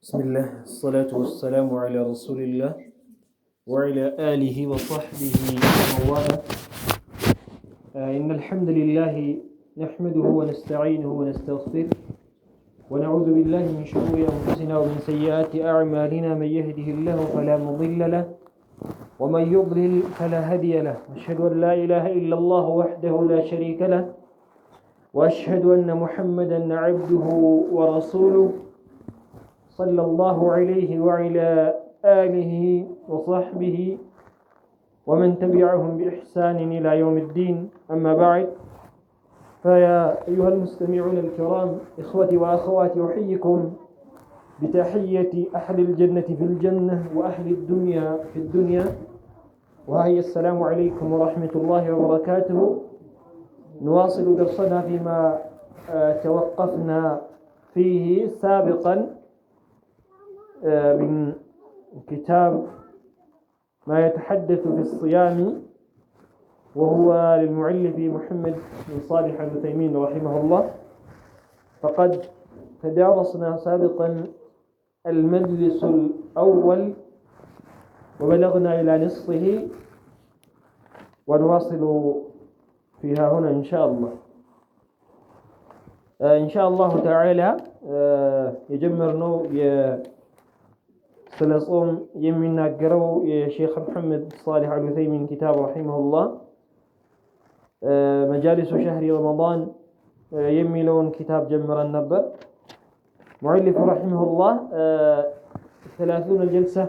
بسم الله الصلاة والسلام على رسول الله وعلى آله وصحبه ومن والاه. إن الحمد لله نحمده ونستعينه ونستغفره ونعوذ بالله من شرور أنفسنا ومن سيئات أعمالنا. من يهده الله فلا مضل له ومن يضلل فلا هادي له. أشهد أن لا إله إلا الله وحده لا شريك له وأشهد أن محمدا عبده ورسوله صلى الله عليه وعلى آله وصحبه ومن تبعهم بإحسان إلى يوم الدين. أما بعد، فيا أيها المستمعون الكرام، إخوتي وأخواتي، أحييكم بتحية أهل الجنة في الجنة وأهل الدنيا في الدنيا، وهي السلام عليكم ورحمة الله وبركاته. نواصل درسنا فيما توقفنا فيه سابقا من كتاب ما يتحدث في الصيام، وهو للمؤلف محمد بن صالح العثيمين رحمه الله. فقد تدارسنا سابقا المجلس الأول وبلغنا إلى نصفه، ونواصل فيها هنا إن شاء الله. إن شاء الله تعالى يجمرنا سلصوم يمنا قرو يا شيخ محمد صالح العثيمين كتاب رحمه الله مجالس شهر رمضان يميلون كتاب جمر النبأ. مؤلف رحمه الله 30 الجلسة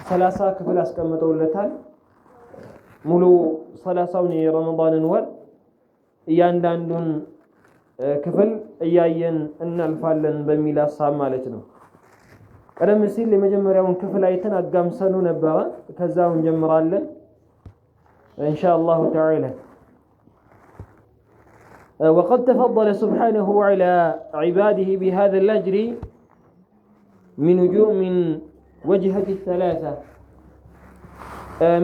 30 كفل أسكمتوا لتال ملو 30 رمضان نور يانداندون ክፍል እያየን እናልፋለን በሚል ሐሳብ ማለት ነው። ቀደም ሲል የመጀመሪያውን ክፍል አይተን አጋምሰኑ ነበር። ከዛው እንጀምራለን ኢንሻአላህ ተዓላ። وقد تفضل سبحانه على عباده بهذا الأجر من وجهة الثلاثة.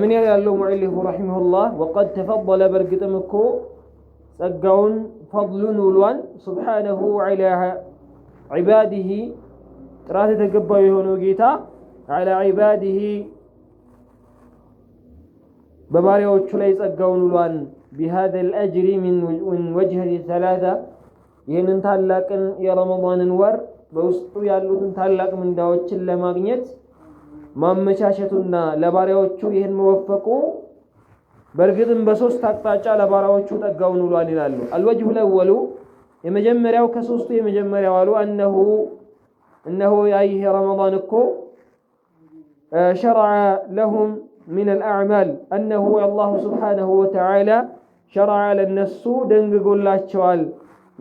من يقول مؤلف رحمه الله وقد تفضل برقتمكو ጸጋውን ፈضሉን ውሏን سبحانه على عباده ጥራት የተገባው የሆነው ጌታ على عباده በባሪያዎቹ ላይ ጸጋውን ውሏን بهذا الأجر من وجهة ثلاثة ይህንን ታላቅን የረመዳንን ወር በውስጡ ያሉትን ታላቅ ምንዳዎችን ለማግኘት ማመቻቸቱና ለባሪያዎቹ ይህን መወፈቁ በርግጥም በሶስት አቅጣጫ ለባሪያዎቹ ጸጋውን ውሏል ይላሉ። الوجه الأول የመጀመሪያው ከሶስቱ የመጀመሪያው አሉ أنه أيه رمضان እኮ شرع لهم من الأعمال أنه الله سبحانه وتعالى شرع للناس دنقلاቸዋል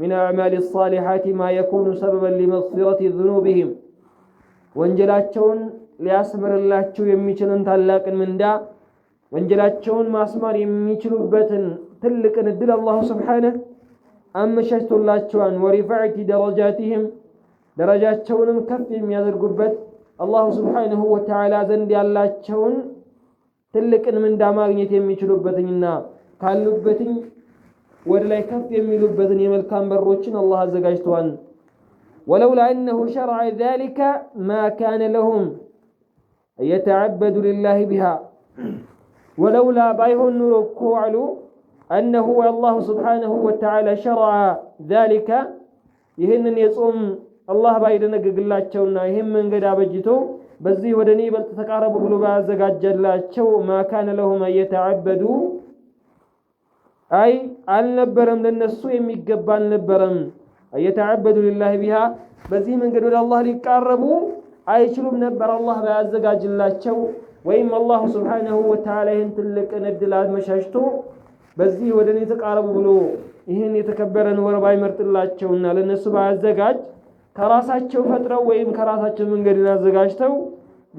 من أعمال الصالحات ما يكون سببا لمغفرة ذنوبهم ወንጀላቸውን ሊያስምርላቸው የሚችልን ታላቅን ምንዳ ወንጀላቸውን ማስማር የሚችሉበትን ትልቅን እድል አላህ Subhanahu አመቻችቶላቸዋል። ወሪፈዕቲ ደረጃቲሂም ደረጃቸውንም ከፍ የሚያደርጉበት አላህ Subhanahu Wa Ta'ala ዘንድ ያላቸውን ትልቅን ምንዳ ማግኘት የሚችሉበትንና ካሉበትን ወደ ላይ ከፍ የሚሉበትን የመልካም በሮችን አላህ አዘጋጅቷል። ولولا أنه شرع ذلك ما كان لهم يتعبد لله بها ولولا بايهن نركو علو أنه الله سبحانه وتعالى شرع ذلك يهنن يصوم الله بايدنا قلاتشونا يهم من قد أبجتو بزي ودني بل تتقارب قلوبا زقاج جلاتشو ما كان لهم أن يتعبدوا أي النبرم للنسو يميقبان نبرم أن يتعبدوا لله بها بزي من قد الله ليقاربوا أي شلوب نبر الله بأزقاج جلاتشو ወይም አላህ Subhanahu Wa Ta'ala ይህን ትልቅን እድል አመቻችቶ በዚህ ወደኔ ተቃረቡ ብሎ ይህን የተከበረን ወር ባይመርጥላቸውና ለነሱ ባያዘጋጅ ከራሳቸው ፈጥረው ወይም ከራሳቸው መንገድን አዘጋጅተው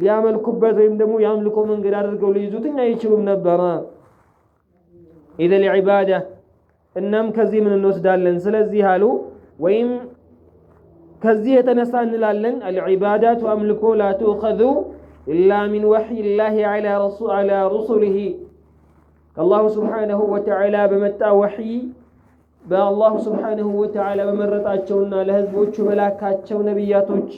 ሊያመልኩበት ወይም ደግሞ ያምልኮ መንገድ አድርገው ሊይዙትኝ አይችሉም ነበር። إذا العبادة እናም ከዚህ ምን እንወስዳለን? ስለዚህ አሉ ወይም ከዚህ የተነሳ እንላለን العبادات አምልኮ لا تؤخذ إلا من وحي الله على رسله الله سبحانه وتعالى بمتى وحي بالله سبحانه وتعالى بمرطاቸውና ለህዝቦቹ በላካቸው ነብያቶች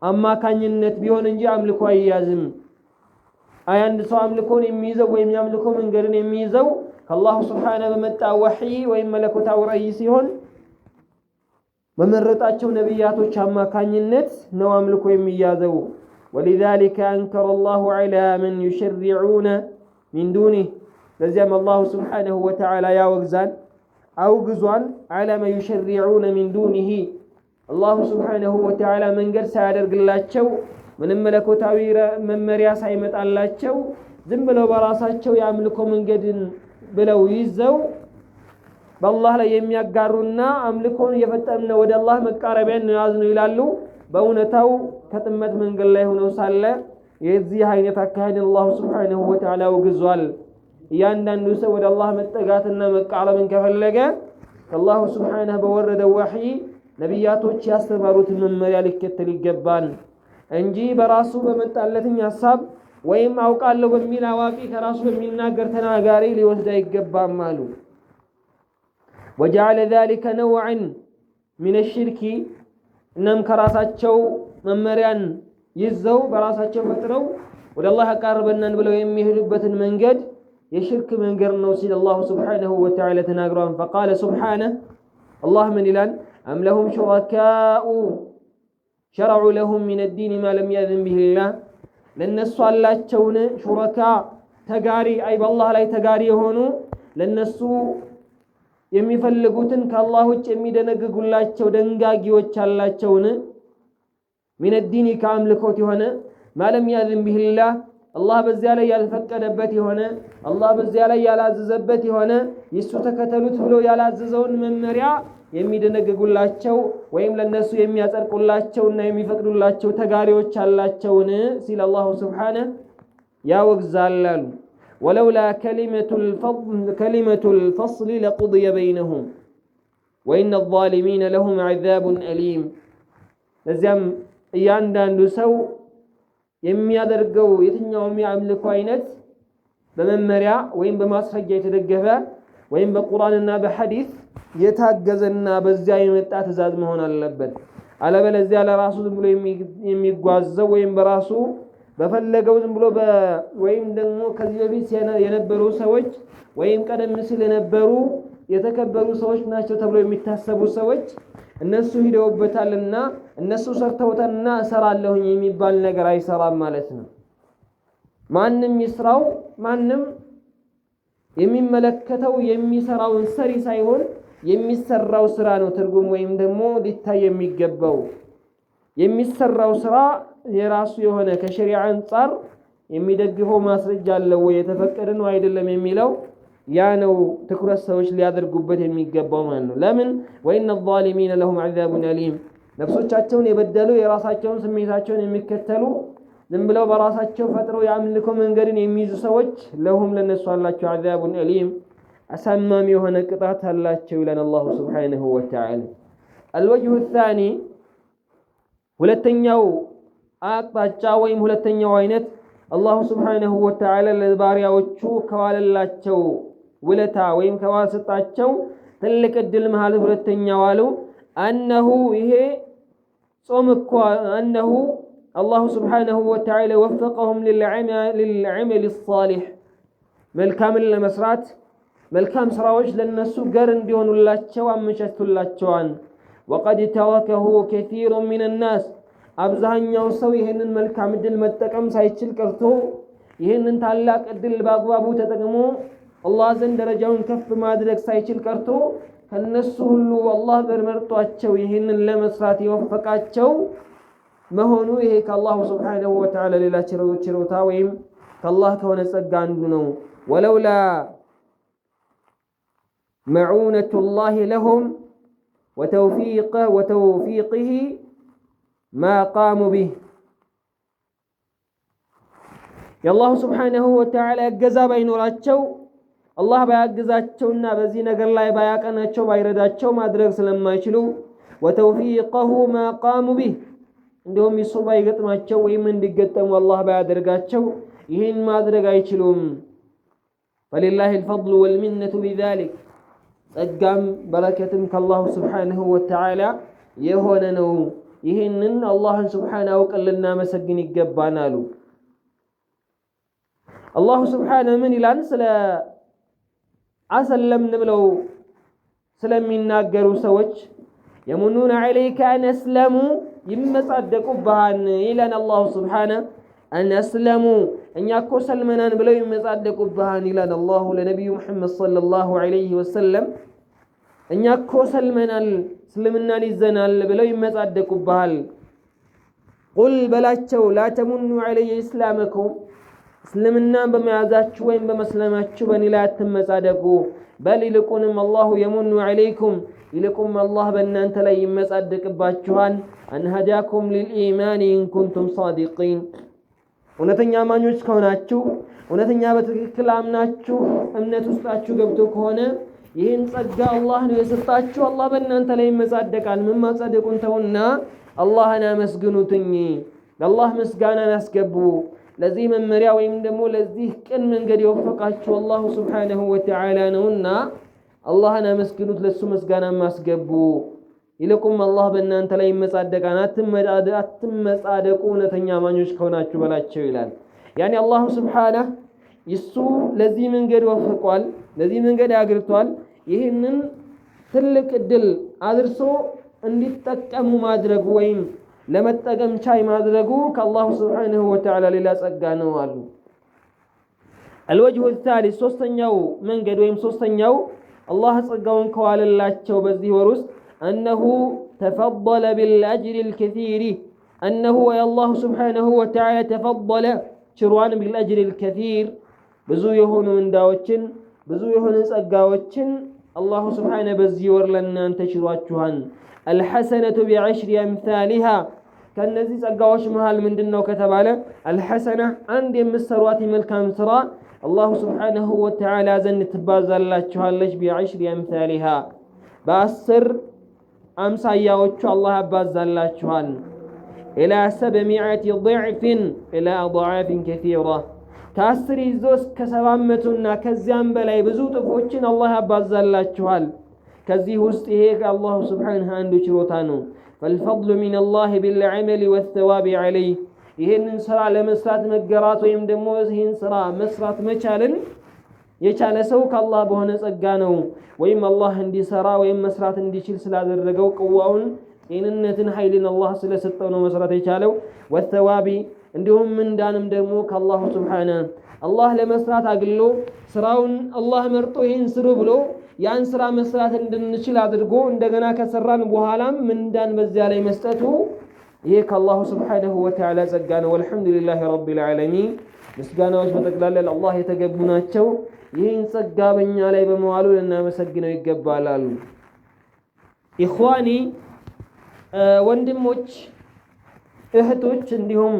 አማካኝነት ቢሆን እንጂ አምልኮ አይያዝም። አንድ ሰው አምልኮን የሚይዘው ወይም ያምልኮ መንገድን የሚይዘው ከአላህ ሱብሓነሁ በመጣ ወህይ ወይም መለኮታዊ ራእይ ሲሆን በመረጣቸው ነቢያቶች አማካኝነት ነው አምልኮ የሚያዘው። ولذلك أنكر الله على من يشرعون من دونه لزم الله سبحانه وتعالى يا وغزان أو غزوان على ما يشرعون من دونه الله سبحانه وتعالى من قر سادر قلاتشو من الملكوتاوي ممريا سايمت اللاتشو ዝም ብለው በራሳቸው ያምልኮ መንገድን ብለው ይዘው በአላህ ላይ የሚያጋሩና አምልኮን እየፈጠነ ወደ አላህ መቃረቢያን ያዝኑ ይላሉ። በእውነታው ከጥመት መንገድ ላይ ሆነው ሳለ የዚህ አይነት አካሄድ አላህ ሱብሓነሁ ወተዓላ ወግዟል። እያንዳንዱ ሰው ወደ አላህ መጠጋትና መቃረብን ከፈለገ ከአላህ ሱብሓነሁ በወረደው ወህይ ነቢያቶች ያስተማሩትን መመሪያ ሊከተል ይገባል እንጂ በራሱ በመጣለትኝ ሐሳብ ወይም አውቃለሁ በሚል አዋቂ ከራሱ በሚናገር ተናጋሪ ሊወስድ አይገባም አሉ። وجعل ذلك نوعا من الشرك እነም ከራሳቸው መመሪያን ይዘው በራሳቸው ፈጥረው ወደ አላህ አቃርበናን ብለው የሚሄዱበትን መንገድ የሽርክ መንገድ ነው ሲል አላህ ሱብሓነሁ ወተዓላ ተናግሯል። فقال سبحانه الله من ይላል أم لهم شركاء شرعوا لهم من الدين ما لم يأذن به الله ለነሱ አላቸውን ሹረካ ተጋሪ አይ በአላህ ላይ ተጋሪ የሆኑ ለነሱ የሚፈልጉትን ከአላህ ውጭ የሚደነግጉላቸው ደንጋጊዎች አላቸውን من الدين ከአምልኮት የሆነ ما لم يأذن به الله አላህ በዚያ ላይ ያልፈቀደበት የሆነ አላህ በዚያ ላይ ያላዘዘበት የሆነ ይሱ ተከተሉት ብሎ ያላዘዘውን መመሪያ የሚደነግጉላቸው ወይም ለነሱ የሚያጸድቁላቸውና የሚፈቅዱላቸው ተጋሪዎች አላቸውን ሲል አላህ ሱብሓነሁ ያወግዛል። ولولا كلمة الفصل لقضي بينهم وإن الظالمين لهم عذاب أليم ለዚያም እያንዳንዱ ሰው የሚያደርገው የትኛውም ያምልኮ አይነት በመመሪያ ወይም በማስረጃ የተደገፈ ወይም በቁርአንና በሐዲስ የታገዘና በዚያ የመጣ ትእዛዝ መሆን አለበት። አለበለዚያ ለራሱ ዝም ብሎ የሚጓዘው ወይም በራሱ በፈለገው ዝም ብሎ ወይም ደግሞ ከዚህ በፊት የነበሩ ሰዎች ወይም ቀደም ሲል የነበሩ የተከበሩ ሰዎች ናቸው ተብሎ የሚታሰቡ ሰዎች እነሱ ሂደውበታልና እነሱ ሰርተውታልና እሰራለሁኝ የሚባል ነገር አይሰራም ማለት ነው። ማንም ይስራው ማንም የሚመለከተው የሚሰራውን ሰሪ ሳይሆን የሚሰራው ስራ ነው ትርጉም ወይም ደግሞ ሊታይ የሚገባው። የሚሰራው ስራ የራሱ የሆነ ከሸሪዓ አንፃር የሚደግፈው ማስረጃ አለው ወይ የተፈቀደ ነው አይደለም የሚለው ያ ነው ትኩረት ሰዎች ሊያደርጉበት የሚገባው ማለት ነው። ለምን ወኢነ الظالمين لهم عذاب أليم ነፍሶቻቸውን የበደሉ የራሳቸውን ስሜታቸውን የሚከተሉ ዝም ብለው በራሳቸው ፈጥረው ያምልኮ መንገድን የሚይዙ ሰዎች ለሁም ለነሱ አላቸው عذاب أليم አሳማሚ የሆነ ቅጣት አላቸው ይላል አላህ ሱብሓነሁ ወተዓላ። الوجه الثاني ሁለተኛው አቅጣጫ ወይም ሁለተኛው አይነት አላህ ሱብሓነሁ ወተዓላ ለባሪያዎቹ ከዋለላቸው ውለታ ወይም ከዋሰጣቸው ትልቅ እድል መሃል ሁለተኛው አሉ أنه ይሄ ጾም እኮ أنه الله سبحانه وتعالى وفقهم للعمل الصالح መልካምን ለመስራት መልካም ስራዎች ለነሱ ገር እንዲሆኑላቸው አመቻችቶላቸዋል። وقد تركه كثير من الناس አብዛኛው ሰው ይሄንን መልካም እድል መጠቀም ሳይችል ቀርቶ ይሄንን ታላቅ እድል በአግባቡ ተጠቅሞ አላህ ዘንድ ደረጃውን ከፍ ማድረግ ሳይችል ቀርቶ ከነሱ ሁሉ አላህ በመርጧቸው ይሄንን ለመስራት የወፈቃቸው መሆኑ ይሄ ከአላህ ሱብሓነሁ ወተዓላ ሌላ ችሮታ ወይም ከአላህ ከሆነ ጸጋ አንዱ ነው። ወለውላ መዑነቱላሂ ለሁም ወተውፊቅህ ما قاموا به የአላህ ሱብሓነሁ ወተዓላ እገዛ ባይኖራቸው አላህ ባያግዛቸውና በዚህ ነገር ላይ ባያቀናቸው ባይረዳቸው ማድረግ ስለማይችሉ ወተውፊቅሁ ما قاموا به እንደውም ይሱ ባይገጥማቸው ወይም እንዲገጠሙ አላህ ባያደርጋቸው ይህን ማድረግ አይችሉም። فلله الفضل والمنة بذلك ጸጋም በረከትም ከአላህ ሱብሓነሁ ወተዓላ የሆነ ነው። ይህንን አላህን ስብሓነሁ አውቀንና መሰግን ይገባናሉ። አላሁ ስብሓነሁ ምን ይላል? ስለ አሰለምን ብለው ስለሚናገሩ ሰዎች የሙኑነ ዐለይከ አን አስለሙ ይመጻደቁብሃን ይላል አላሁ ስብሓነሁ። አን አስለሙ እኛ እኮ ሰልመናን ብለው ይመጻደቁብሃን ይላል አላሁ ለነቢዩ ሙሐመድ ሰለላሁ ዐለይሂ ወሰለም። እኛ እኮ ሰልመናል እስልምናን ይዘናል ብለው ይመጻደቁብሃል። ቁል በላቸው ላ ተሙኑ ዐለየ ኢስላመኩም እስልምናን በመያዛችሁ ወይም በመስለማችሁ በእኔ ላይ አትመጻደቁ። በል ይልቁንም አላሁ የሙኑ ዐለይኩም ይልቁም አላህ በእናንተ ላይ ይመጻደቅባችኋል። አን ሀዳኩም ሊልኢማን ኢንኩንቱም ሳዲቂን እውነተኛ አማኞች ከሆናችሁ እውነተኛ በትክክል አምናችሁ እምነት ውስጣችሁ ገብቶ ከሆነ ይህን ጸጋ አላህ ነው የሰጣችሁ። አላህ በእናንተ ላይ ይመጻደቃል። መማጸደቁን ተውና አላህን አመስግኑትኝ። ለአላህ ምስጋናን አስገቡ። ለዚህ መመሪያ ወይም ደግሞ ለዚህ ቅን መንገድ የወፈቃችሁ አላሁ ስብሓነሁ ወተዓላ ነውና አላህን አመስግኑት፣ ለሱ ምስጋናን ማስገቡ። ይልቁም አላህ በእናንተ ላይ ይመጻደቃል። አትመጻደቁ እውነተኛ አማኞች ከሆናችሁ በላቸው ይላል። ያኔ አላሁ ስብሓነሁ እሱ ለዚህ መንገድ ወፍቋል፣ ለዚህ መንገድ አግርቷል። ይህንን ትልቅ እድል አድርሶ እንዲጠቀሙ ማድረጉ ወይም ለመጠቀም ቻይ ማድረጉ ከአላሁ ስብሓነሁ ወተዓላ ሌላ ጸጋ ነው አሉ። አልወጅሁ ሳሊስ ሶስተኛው መንገድ ወይም ሶስተኛው አላህ ጸጋውን ከዋለላቸው በዚህ ወር ውስጥ أنه تفضل بالأجر الكثير أنه الله سبحانه وتعالى تفضل شروان بالأجر الكثير بزو يهون من داوتشن بزو يهون سقاوتشن الله سبحانه بزيور لنا أنت شرواتشهن الحسنة بعشر أمثالها كان نزي سقاوش مهال من دنو كتباله الحسنة عند مسروات ملكام سرا الله سبحانه وتعالى زن تبازل الله بعشر أمثالها بأسر አምሳያዎቹ አላህ ያባዛላችኋል። ኢላ 700 ضعف ኢላ አضعاف كثيرة ከ10 ይዞ እስከ 700ና ከዚያም በላይ ብዙ ጥፎችን አላህ ያባዛላችኋል። ከዚህ ውስጥ ይሄ ከአላሁ ስብሓነሁ አንዱ ችሮታ ነው። فالفضل من الله بالعمل والثواب عليه ይሄንን ስራ ለመስራት መገራት ወይም ደግሞ ይሄን ስራ መስራት መቻልን የቻለ ሰው ከአላህ በሆነ ጸጋ ነው። ወይም አላህ እንዲሰራ ወይም መስራት እንዲችል ስላደረገው ቅዋውን ጤንነትን ኃይልን አላህ ስለሰጠው ነው መስራት የቻለው። ወተዋቢ እንዲሁም ምንዳንም ደግሞ ከአላሁ ስብሓነሁ አላህ ለመስራት አግሎ ስራውን አላህ መርጦ ይህን ስሩ ብሎ ያን ስራ መስራት እንድንችል አድርጎ እንደገና ከሰራን በኋላም ምንዳን በዚያ ላይ መስጠቱ ይሄ ከአላሁ ስብሓነሁ ወተዓላ ጸጋ ነው። ወልሐምዱሊላሂ ረቢል ዓለሚን ምስጋናዎች በጠቅላላ ለአላህ የተገቡ ናቸው። ይህን ጸጋ በእኛ ላይ በመዋሉ ልናመሰግነው ይገባላሉ። ኢኽዋኒ ወንድሞች እህቶች፣ እንዲሁም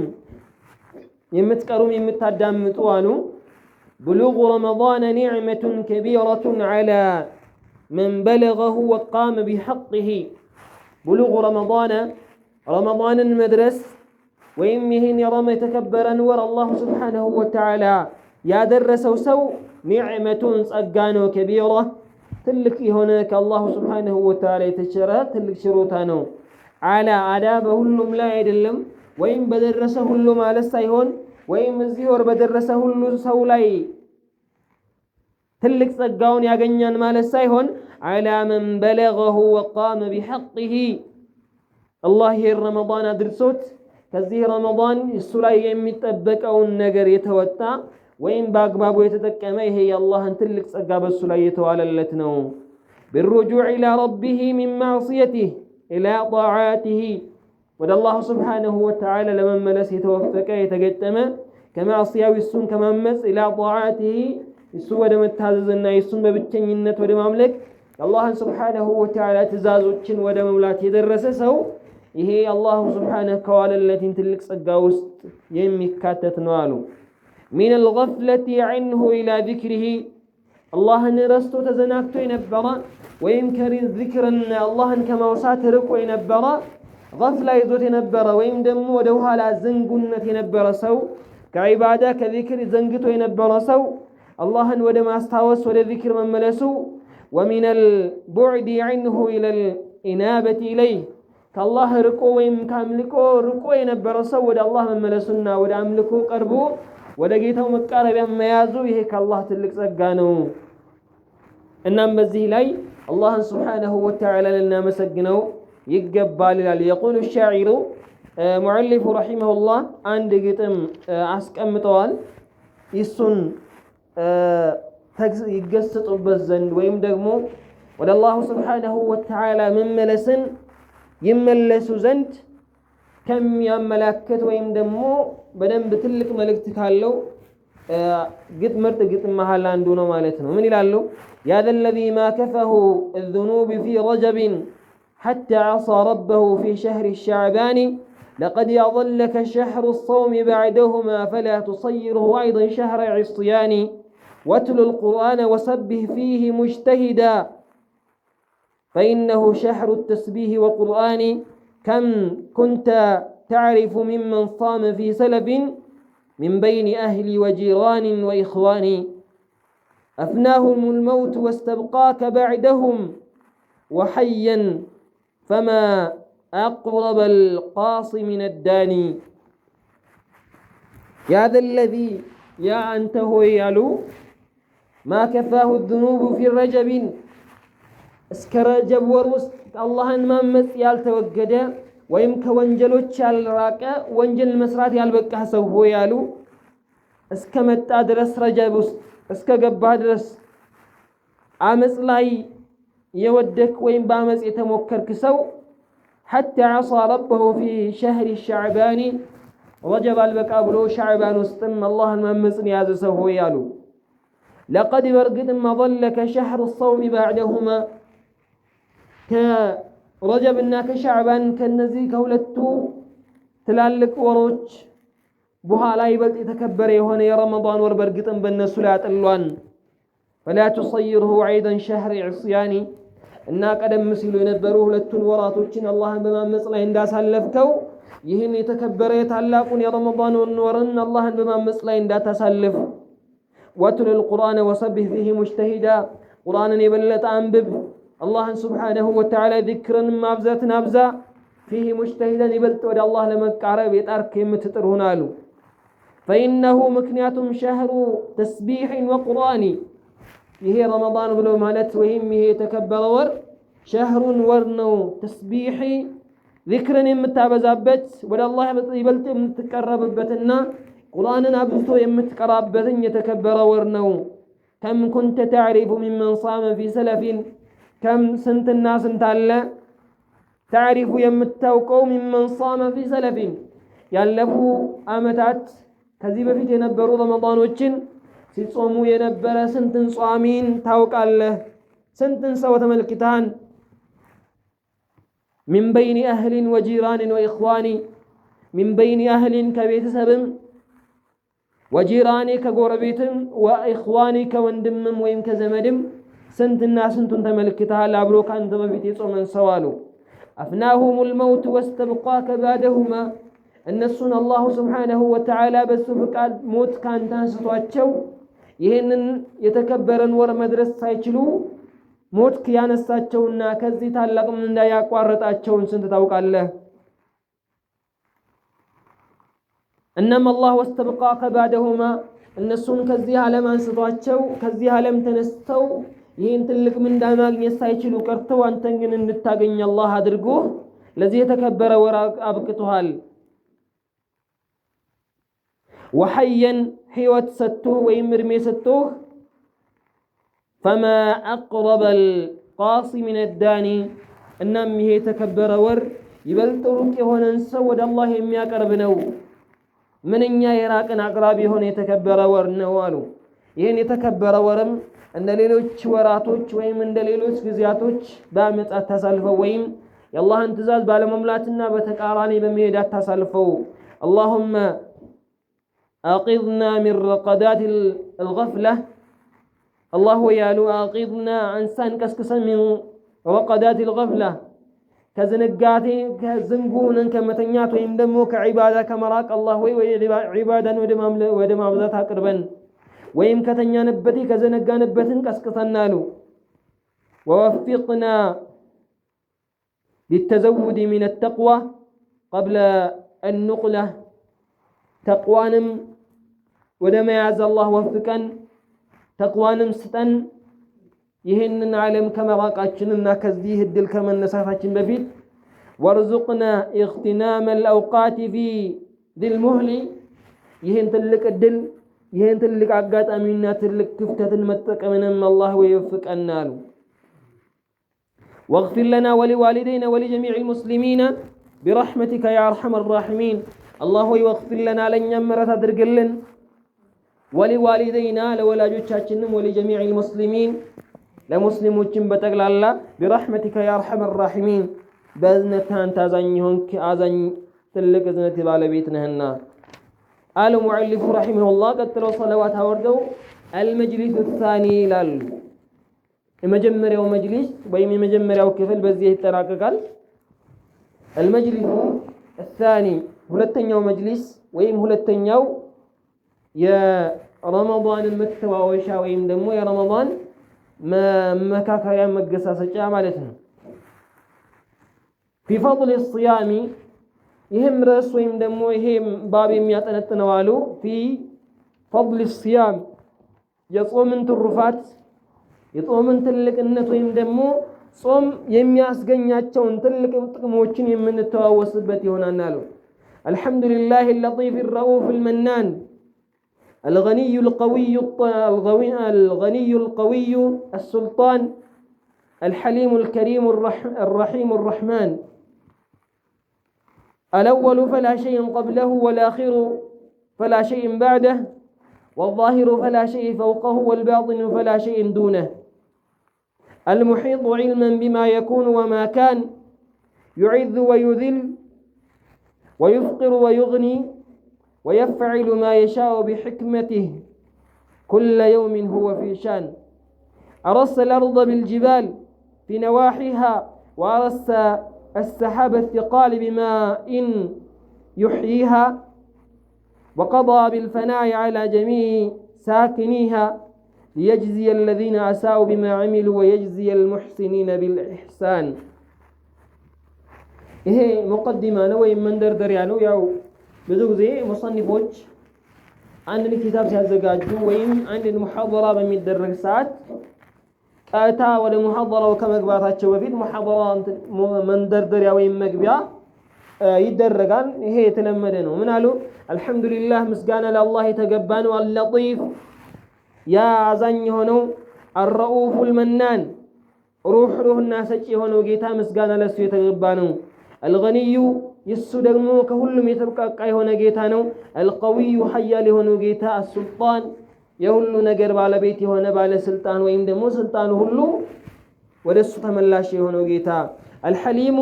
የምትቀሩም የምታዳምጡ አሉ ብሉጉ ረመዳን ኒዕመቱን ከቢረቱን ዐላ መን በለገሁ ወቃመ ቢሐቅህ። ብሉጉ ረመዳንን መድረስ ወይም ይህን የተከበረን ወር አላሁ ስብሓነሁ ወተዓላ ያደረሰው ሰው ኒዕመቱን ጸጋ ነው። ከቢራ ትልቅ የሆነ ከአላሁ ስብሓነሁ ወተዓላ የተቸረ ትልቅ ችሮታ ነው። አላ አዳ በሁሉም ላይ አይደለም፣ ወይም በደረሰ ሁሉ ማለት ሳይሆን፣ ወይም እዚህ ወር በደረሰ ሁሉ ሰው ላይ ትልቅ ጸጋውን ያገኛን ማለት ሳይሆን አላ መን በለገሁ ወቃመ ቢሐቅህ አላህ ይህን ረመዳን አድርሶት ከዚህ ረመዳን እሱ ላይ የሚጠበቀውን ነገር የተወጣ ወይም በአግባቡ የተጠቀመ ይሄ የአላህን ትልቅ ጸጋ በሱ ላይ የተዋለለት ነው። بالرجوع إلى ربه من معصيته إلى طاعاته ወደ አላሁ ስብሓነሁ ወተዓላ ለመመለስ የተወፈቀ የተገጠመ ከማዕስያው እሱን ከማመፅ ኢላ ጣዓቲሂ እሱ ወደ መታዘዝና እሱን በብቸኝነት ወደ ማምለክ አላህን ስብሓነሁ ወተዓላ ትእዛዞችን ወደ መሙላት የደረሰ ሰው ይሄ አላሁ ስብሓነሁ ከዋለለትን ትልቅ ጸጋ ውስጥ የሚካተት ነው አሉ። ሚን አልገፍለቲ ዐንሁ ኢላ ዚክሪሂ አላህን ረስቶ ተዘናግቶ የነበረ ወይም ከዚክርን አላህን ከማውሳት ርቆ የነበረ ገፍላ ይዞት የነበረ ወይም ደግሞ ወደ ኋላ ዘንጉነት የነበረ ሰው ከዒባዳ ከዚክር ዘንግቶ የነበረ ሰው አላህን ወደ ማስታወስ ወደ ዚክር መመለሱ ወሚን አልቡዕድ ዐንሁ ኢላ አልኢናበቲ ኢለይህ ከአላህ ርቆ ወይም ከአምልኮ ርቆ የነበረ ሰው ወደ አላህ መመለሱና ወደ አምልኮ ቀርቦ ወደ ጌታው መቃረቢያ መያዙ ይሄ ከአላህ ትልቅ ጸጋ ነው። እናም በዚህ ላይ አላህን ሱብሓነሁ ወተዓላ ልናመሰግነው ይገባል ይላል። የቁሉ ሻዒሩ ሙዐሊፉ ረሒመሁላህ አንድ ግጥም አስቀምጠዋል። ይሱን ይገሰጡበት ዘንድ ወይም ደግሞ ወደ አላሁ ሱብሓነሁ ወተዓላ መመለስን ይመለሱ ዘንድ ከሚያመላክት ወይም ደግሞ በደንብ ትልቅ መልእክት ካለው ምርጥ ግጥም መሃል አንዱ ነው ማለት ነው። ምን ይላሉ? ያ ዘ ለዚ ማ ከፈሁ الذنوب في رجب حتى عصى ربه في شهر الشعبان لقد أضلك شهر الصوم بعدهما فلا تصيره أيضا شهر عصيان واتل القرآن وسبه فيه مجتهدا فإنه شهر التسبيح وقرآن كم كنت تعرف ممن صام في سلف من بين أهل وجيران وإخوان أفناهم الموت واستبقاك بعدهم وحيا فما أقرب القاص من الداني يا ذا الذي يا أنت هو يالو ما كفاه الذنوب في الرجب እስከረጀብ ወር ውስጥ አላህን ማመጽ ያልተወገደ ወይም ከወንጀሎች ያልራቀ ወንጀል መስራት ያልበቃህ ሰው ሆይ ያሉ እስከመጣ ድረስ ረጀብ ውስጥ እስከገባህ ድረስ አመጽ ላይ የወደክ ወይም በአመጽ የተሞከርክ ሰው حتى عصى ربه في شهر الشعبان رجب البقى ብሎ ሻዕባን ውስጥም አላህን ማመጽን ያዘ ሰው ሆይ ያሉ لقد برقد ما ظلك شهر الصوم بعدهما ከረጀብና ከሻዕባን ከነዚህ ከሁለቱ ትላልቅ ወሮች በኋላ ይበልጥ የተከበረ የሆነ የረመዳን ወር በርግጥም በእነሱ ላይ አጥሏን فلا تصيره عيدا شهر عصيان እና ቀደም ሲሉ የነበሩ ሁለቱን ወራቶችን አላህን በማመጽ ላይ እንዳሳለፍከው ይህን የተከበረ የታላቁን የረመዳን ወርን አላህን በማመጽ ላይ እንዳታሳልፍ واتل القرآن وسبح فيه مجتهدا قرآንን የበለጠ አንብብ አላህን ሱብሓነሁ ወተዓላ ዚክርን ማብዛትን አብዛ فيه مجتهدا ይበልጥ ወደ አላህ ለመቃረብ የጣርክ የምትጥር ሁን አሉ። فإنه ምክንያቱም شهر تسبيح وقرآن ይሄ ረመዳን ብሎ ማለት ወይም ይሄ የተከበረ ወር ሸህሩን ወር ነው ተስቢሕ ዚክርን የምታበዛበት ወደ አላህ ይበልጥ የምትቀረብበትና ቁርአንን አብዝቶ የምትቀራበትን የተከበረ ወር ነው። ከም ኩንተ ተዕሪፉ ሚመን ሳመ ፊ ሰለፊን ከም ስንትና ስንት አለ ተዕሪፉ የምታውቀው ሚመን ሳመ ፊ ሰለፊን ያለፉ አመታት ከዚህ በፊት የነበሩ ረመዳኖችን ሲጾሙ የነበረ ስንትን ጿሚን ታውቃለህ? ስንትን ሰው ተመልክተሃል? ሚን በይኒ አህሊን ወጂራንን ወኢኽዋኒ ሚን በይኒ አህሊን ከቤተሰብም ወጂራኒ ከጎረቤትም ወኢኽዋኒ ከወንድምም ወይም ከዘመድም ስንትና ስንቱን ተመልክተሃል አብሮ ካንተ በፊት የጾመን ሰው አሉ። አፍናሁሙል መውት ወስተብቃከ ባደሁማ እነሱን አላሁ ስብሓነሁ ወተዓላ በሱ ፍቃድ ሞት ካንተ አንስቷቸው ይህንን የተከበረን ወር መድረስ ሳይችሉ ሞት ያነሳቸውና ከዚህ ታላቅ ምንዳ ያቋረጣቸውን ስንት ታውቃለህ? እነማ አላህ ወስተብቃከ ባደሁማ እነሱን ከዚህ ዓለም አንስቷቸው ከዚህ ዓለም ተነስተው ይህን ትልቅ ምንዳ ማግኘት ሳይችሉ ቀርተው አንተን ግን እንድታገኝ አላህ አድርጎ ለዚህ የተከበረ ወር አብቅቶሃል። ወሐየን ሕይወት ሰጥቶህ ወይም እድሜ ሰጥቶህ ፈማ አቅረበል ቃሲ ሚነ ዳኒ እናም ይሄ የተከበረ ወር ይበልጥ ሩቅ የሆነን ሰው ወደ አላህ የሚያቀርብ ነው። ምንኛ የራቅን አቅራቢ የሆነ የተከበረ ወር ነው አሉ። ይህን የተከበረ ወርም እንደ ሌሎች ወራቶች ወይም እንደ ሌሎች ጊዜያቶች በአመፅ አታሳልፈው ወይም የአላህን ትእዛዝ ባለመሙላትና በተቃራኒ በመሄድ አታሳልፈው። አላሁመ አቂዝና ሚን ረቀዳት አልገፍላ አላህ ያሉ አቂዝና አንሳን ቀስቅሰን ሚን ረቀዳት አልገፍላ ከዝንጋቴ ከዝንጉነን ከመተኛት ወይም ደግሞ ከዒባዳ ከመራቅ አላህ ወይ ዒባዳን ወደ ማብዛት አቅርበን ወይም ከተኛንበት ከዘነጋንበትን ቀስቅሰን አሉ። ወወፊቅና للتزود من التقوى قبل النقلة تقوانم ودما يعز الله وفقا تقوانم ستن يهنن عالم كما راقاتشننا كزيه الدل كما نسافتشن بفيت وارزقنا اغتنام الأوقات في ذي المهل يهن تلك الدل يهن تلك عقات أميننا تلك كفتة المتك من الله ويوفق النال واغفر لنا ولوالدينا ولجميع المسلمين برحمتك يا أرحم الراحمين الله يغفر لنا لن يمرت درقلن ولوالدينا لولا جوتشاتشنم ولجميع المسلمين لمسلموችን በጠቅላላ برحمتك يا أرحم الراحمين بأذنتها أنت أزنيهنك أزن تلك أذنتي بالبيت نهنا قال المؤلف رحمه الله قتلوا صلوات وردوا المجلس الثاني لال المجمريو مجلس ويم المجمريو كفل بزيه يتراققال المجلس الثاني ሁለተኛው مجلس ወይም ሁለተኛው የረመዳን المتواوشا ወይም ደግሞ የረመዳን መካከያ መገሳሰጫ ማለት ነው في فضل الصيام ይህም ርዕስ ወይም ደግሞ ይሄም ባብ የሚያጠነጥነው አሉ في فضل الصيام የጾምን ትሩፋት የጾምን ትልቅነት ወይም ደግሞ ጾም የሚያስገኛቸውን ትልቅ ጥቅሞችን የምንተዋወስበት ይሆናል አሉ الحمد لله اللطيف الرؤوف المنان الغني القوي السلطان الحليم الكريم الرحيم الرحمن الأول فلا شيء قبله والآخر فلا شيء بعده والظاهر فلا شيء فوقه والباطن فلا شيء دونه المحيط علما بما يكون وما كان يعز ويذل ويفقر ويغني ويفعل ما يشاء بحكمته كل يوم هو في شان أرس الأرض بالجبال في نواحيها وأرس السحاب الثقال بماء يحييها وقضى بالفناء على جميع ساكنيها ليجزي الذين أساءوا بما عملوا ويجزي المحسنين بالإحسان ይሄ ሙቀዲማ ነው ወይም መንደርደሪያ ነው ያው ብዙ ጊዜ ሙሰኒፎች አንድን ኪታብ ሲያዘጋጁ ወይም አንድን ሙሐደራ በሚደረግ ሰዓት ቀጥታ ወደ ሙሐደራው ከመግባታቸው በፊት ሙሐደራ መንደርደሪያ ወይም መግቢያ ይደረጋል ይሄ የተለመደ ነው ምን አሉ አልহামዱሊላህ ምስጋና ለአላህ የተገባ ነው አልለጢፍ ያ አዛኝ ሆነው الرؤوف المنان ሩህና ሰጪ ሆነው ጌታ ምስጋና ለሱ የተገባ ነው الغني يسو دغمو كሁሉም የተብቃቃ የሆነ ጌታ ነው القوي حيال የሆነው ጌታ السلطان የሁሉ ነገር ባለቤት የሆነ ባለ ስልጣን ወይም ደግሞ ስልጣኑ ሁሉ ወደሱ ተመላሽ የሆነው ጌታ الحليم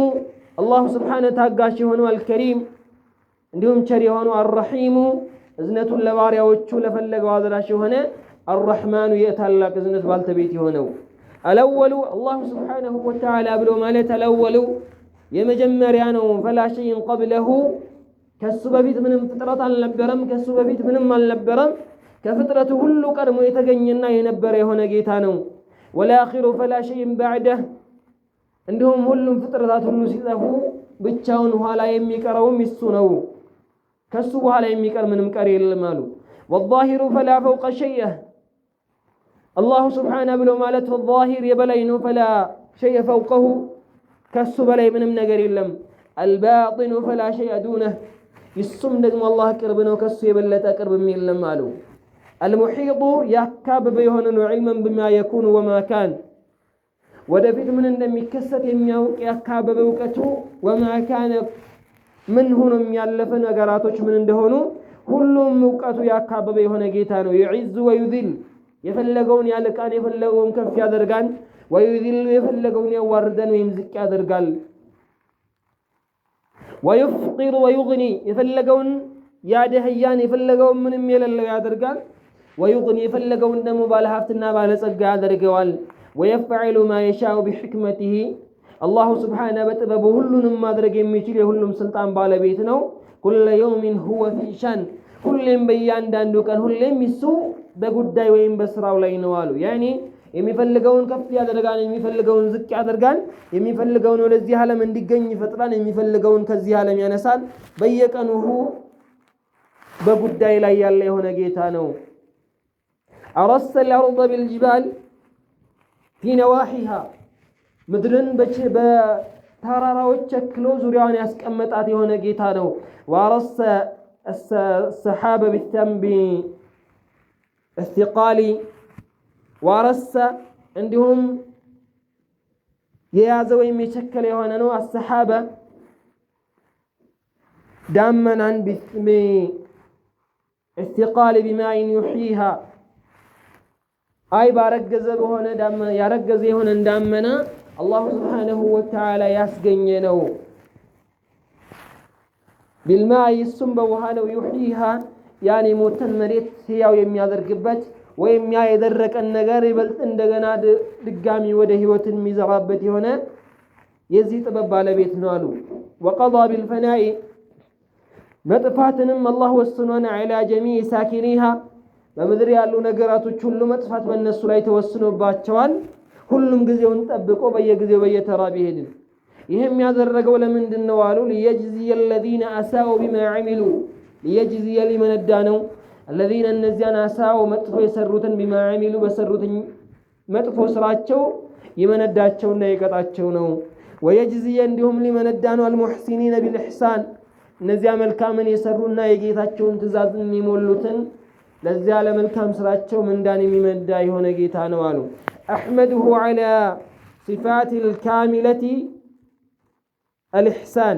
الله سبحانه ታጋሽ የሆነው الكريم እንዲሁም ቸር የሆነው الرحيم እዝነቱን ለባሪያዎቹ ለፈለገው አዝራሽ የሆነ الرحمن የታላቅ እዝነት ባልተቤት የሆነው الأول الله سبحانه وتعالى ብሎ ማለት الأول የመጀመሪያ ነው فلا شيء قبله ከሱ በፊት ምንም ፍጥረት አልነበረም ከሱ በፊት ምንም አልነበረም ከፍጥረቱ ሁሉ ቀድሞ የተገኘና የነበረ የሆነ ጌታ ነው والآخر فلا شيء بعده እንዲሁም ሁሉም ፍጥረታት ሁሉ ሲጠፉ ብቻውን ኋላ የሚቀረውም እሱ ነው ከሱ በኋላ የሚቀር ምንም ቀር የለም አሉ والظاهر فلا فوق شيء الله سبحانه ብሎ ማለት الظاهر የበላይ ነው فلا شيء فوقه ከሱ በላይ ምንም ነገር የለም الباطن فلا شيء دونه ይሱም ደግሞ አላህ ቅርብ ነው ከሱ የበለጠ ቅርብ የለም አሉ المحيط ያካበበ የሆነ ነው علما بما يكون وما كان ወደፊት ምን እንደሚከሰት የሚያውቅ ያካበበ ዕውቀቱ وما كان ምን ሆኖ የሚያለፈ ነገራቶች ምን እንደሆኑ ሁሉም ዕውቀቱ ያካበበ የሆነ ጌታ ነው يعز ويذل የፈለገውን ያልቃን የፈለገውን ከፍ ያደርጋል ويذل የፈለገውን ያዋርዳል ወይም ዝቅ ያደርጋል ويفقر ويغني የፈለገውን ያደህያን የፈለገውን ምንም የሌለው ያደርጋል ويغني የፈለገውን ደግሞ ባለ ሀብትና ባለ ጸጋ ያደርገዋል ويفعل ما يشاء بحكمته الله سبحانه በጥበቡ ሁሉንም ማድረግ የሚችል የሁሉም ስልጣን ባለቤት ነው كل يوم هو في شان ሁሌም በእያንዳንዱ ቀን ሁሌም እሱ በጉዳይ ወይም በስራው ላይ ነው አሉ ያኒ የሚፈልገውን ከፍ ያደርጋል የሚፈልገውን ዝቅ ያደርጋል የሚፈልገውን ወደዚህ ዓለም እንዲገኝ ይፈጥራል የሚፈልገውን ከዚህ ዓለም ያነሳል በየቀኑ በጉዳይ ላይ ያለ የሆነ ጌታ ነው أرسل الأرض بالجبال في نواحيها ምድርን በተራራዎች ቸክሎ ዙሪያውን ያስቀመጣት የሆነ ጌታ ነው وأرس السحاب بالتنب الثقال وأرس عندهم የያዘው የሚቸከለ የሆነ ነው السحابة دامنا باستقال بماء يحييها أي بارجز بهنا دام يرجز هنا دامنا الله سبحانه وتعالى يسجنينه بالماء السنب وهذا ويحييها يعني موتن مريت هي ويميادرقبت ويميا يدرك النجار بل عندنا دقامي وده هوت المزرابة هنا يزيد ببال بيت نالو وقضى بالفناء مطفاتنم الله والسنون على جميع ساكنيها በምድር ያሉ ነገራቶች ሁሉ መጥፋት በእነሱ ላይ ተወስኖባቸዋል ሁሉም ጊዜውን ጠብቆ በየጊዜው በየተራ ቢሄድን ይሄም ያደረገው ለምንድን ነው አሉ ليجزي الذين اساءوا بما عملوا ليجزي لمن ادانوا الذين الذين اساءوا መጥፎ የሰሩትን بما عملوا በሰሩት መጥፎ ስራቸው ይመነዳቸውና ይቀጣቸው ነው ويجزي እንዲሁም لمن ادانوا المحسنين بالاحسان እነዚያ መልካምን የሰሩና የጌታቸውን ትእዛዝ የሚሞሉትን ለዚያ ለመልካም ስራቸው ምንዳን የሚመዳ የሆነ ጌታ ነው አሉ احمده على صفات الكامله الاحسان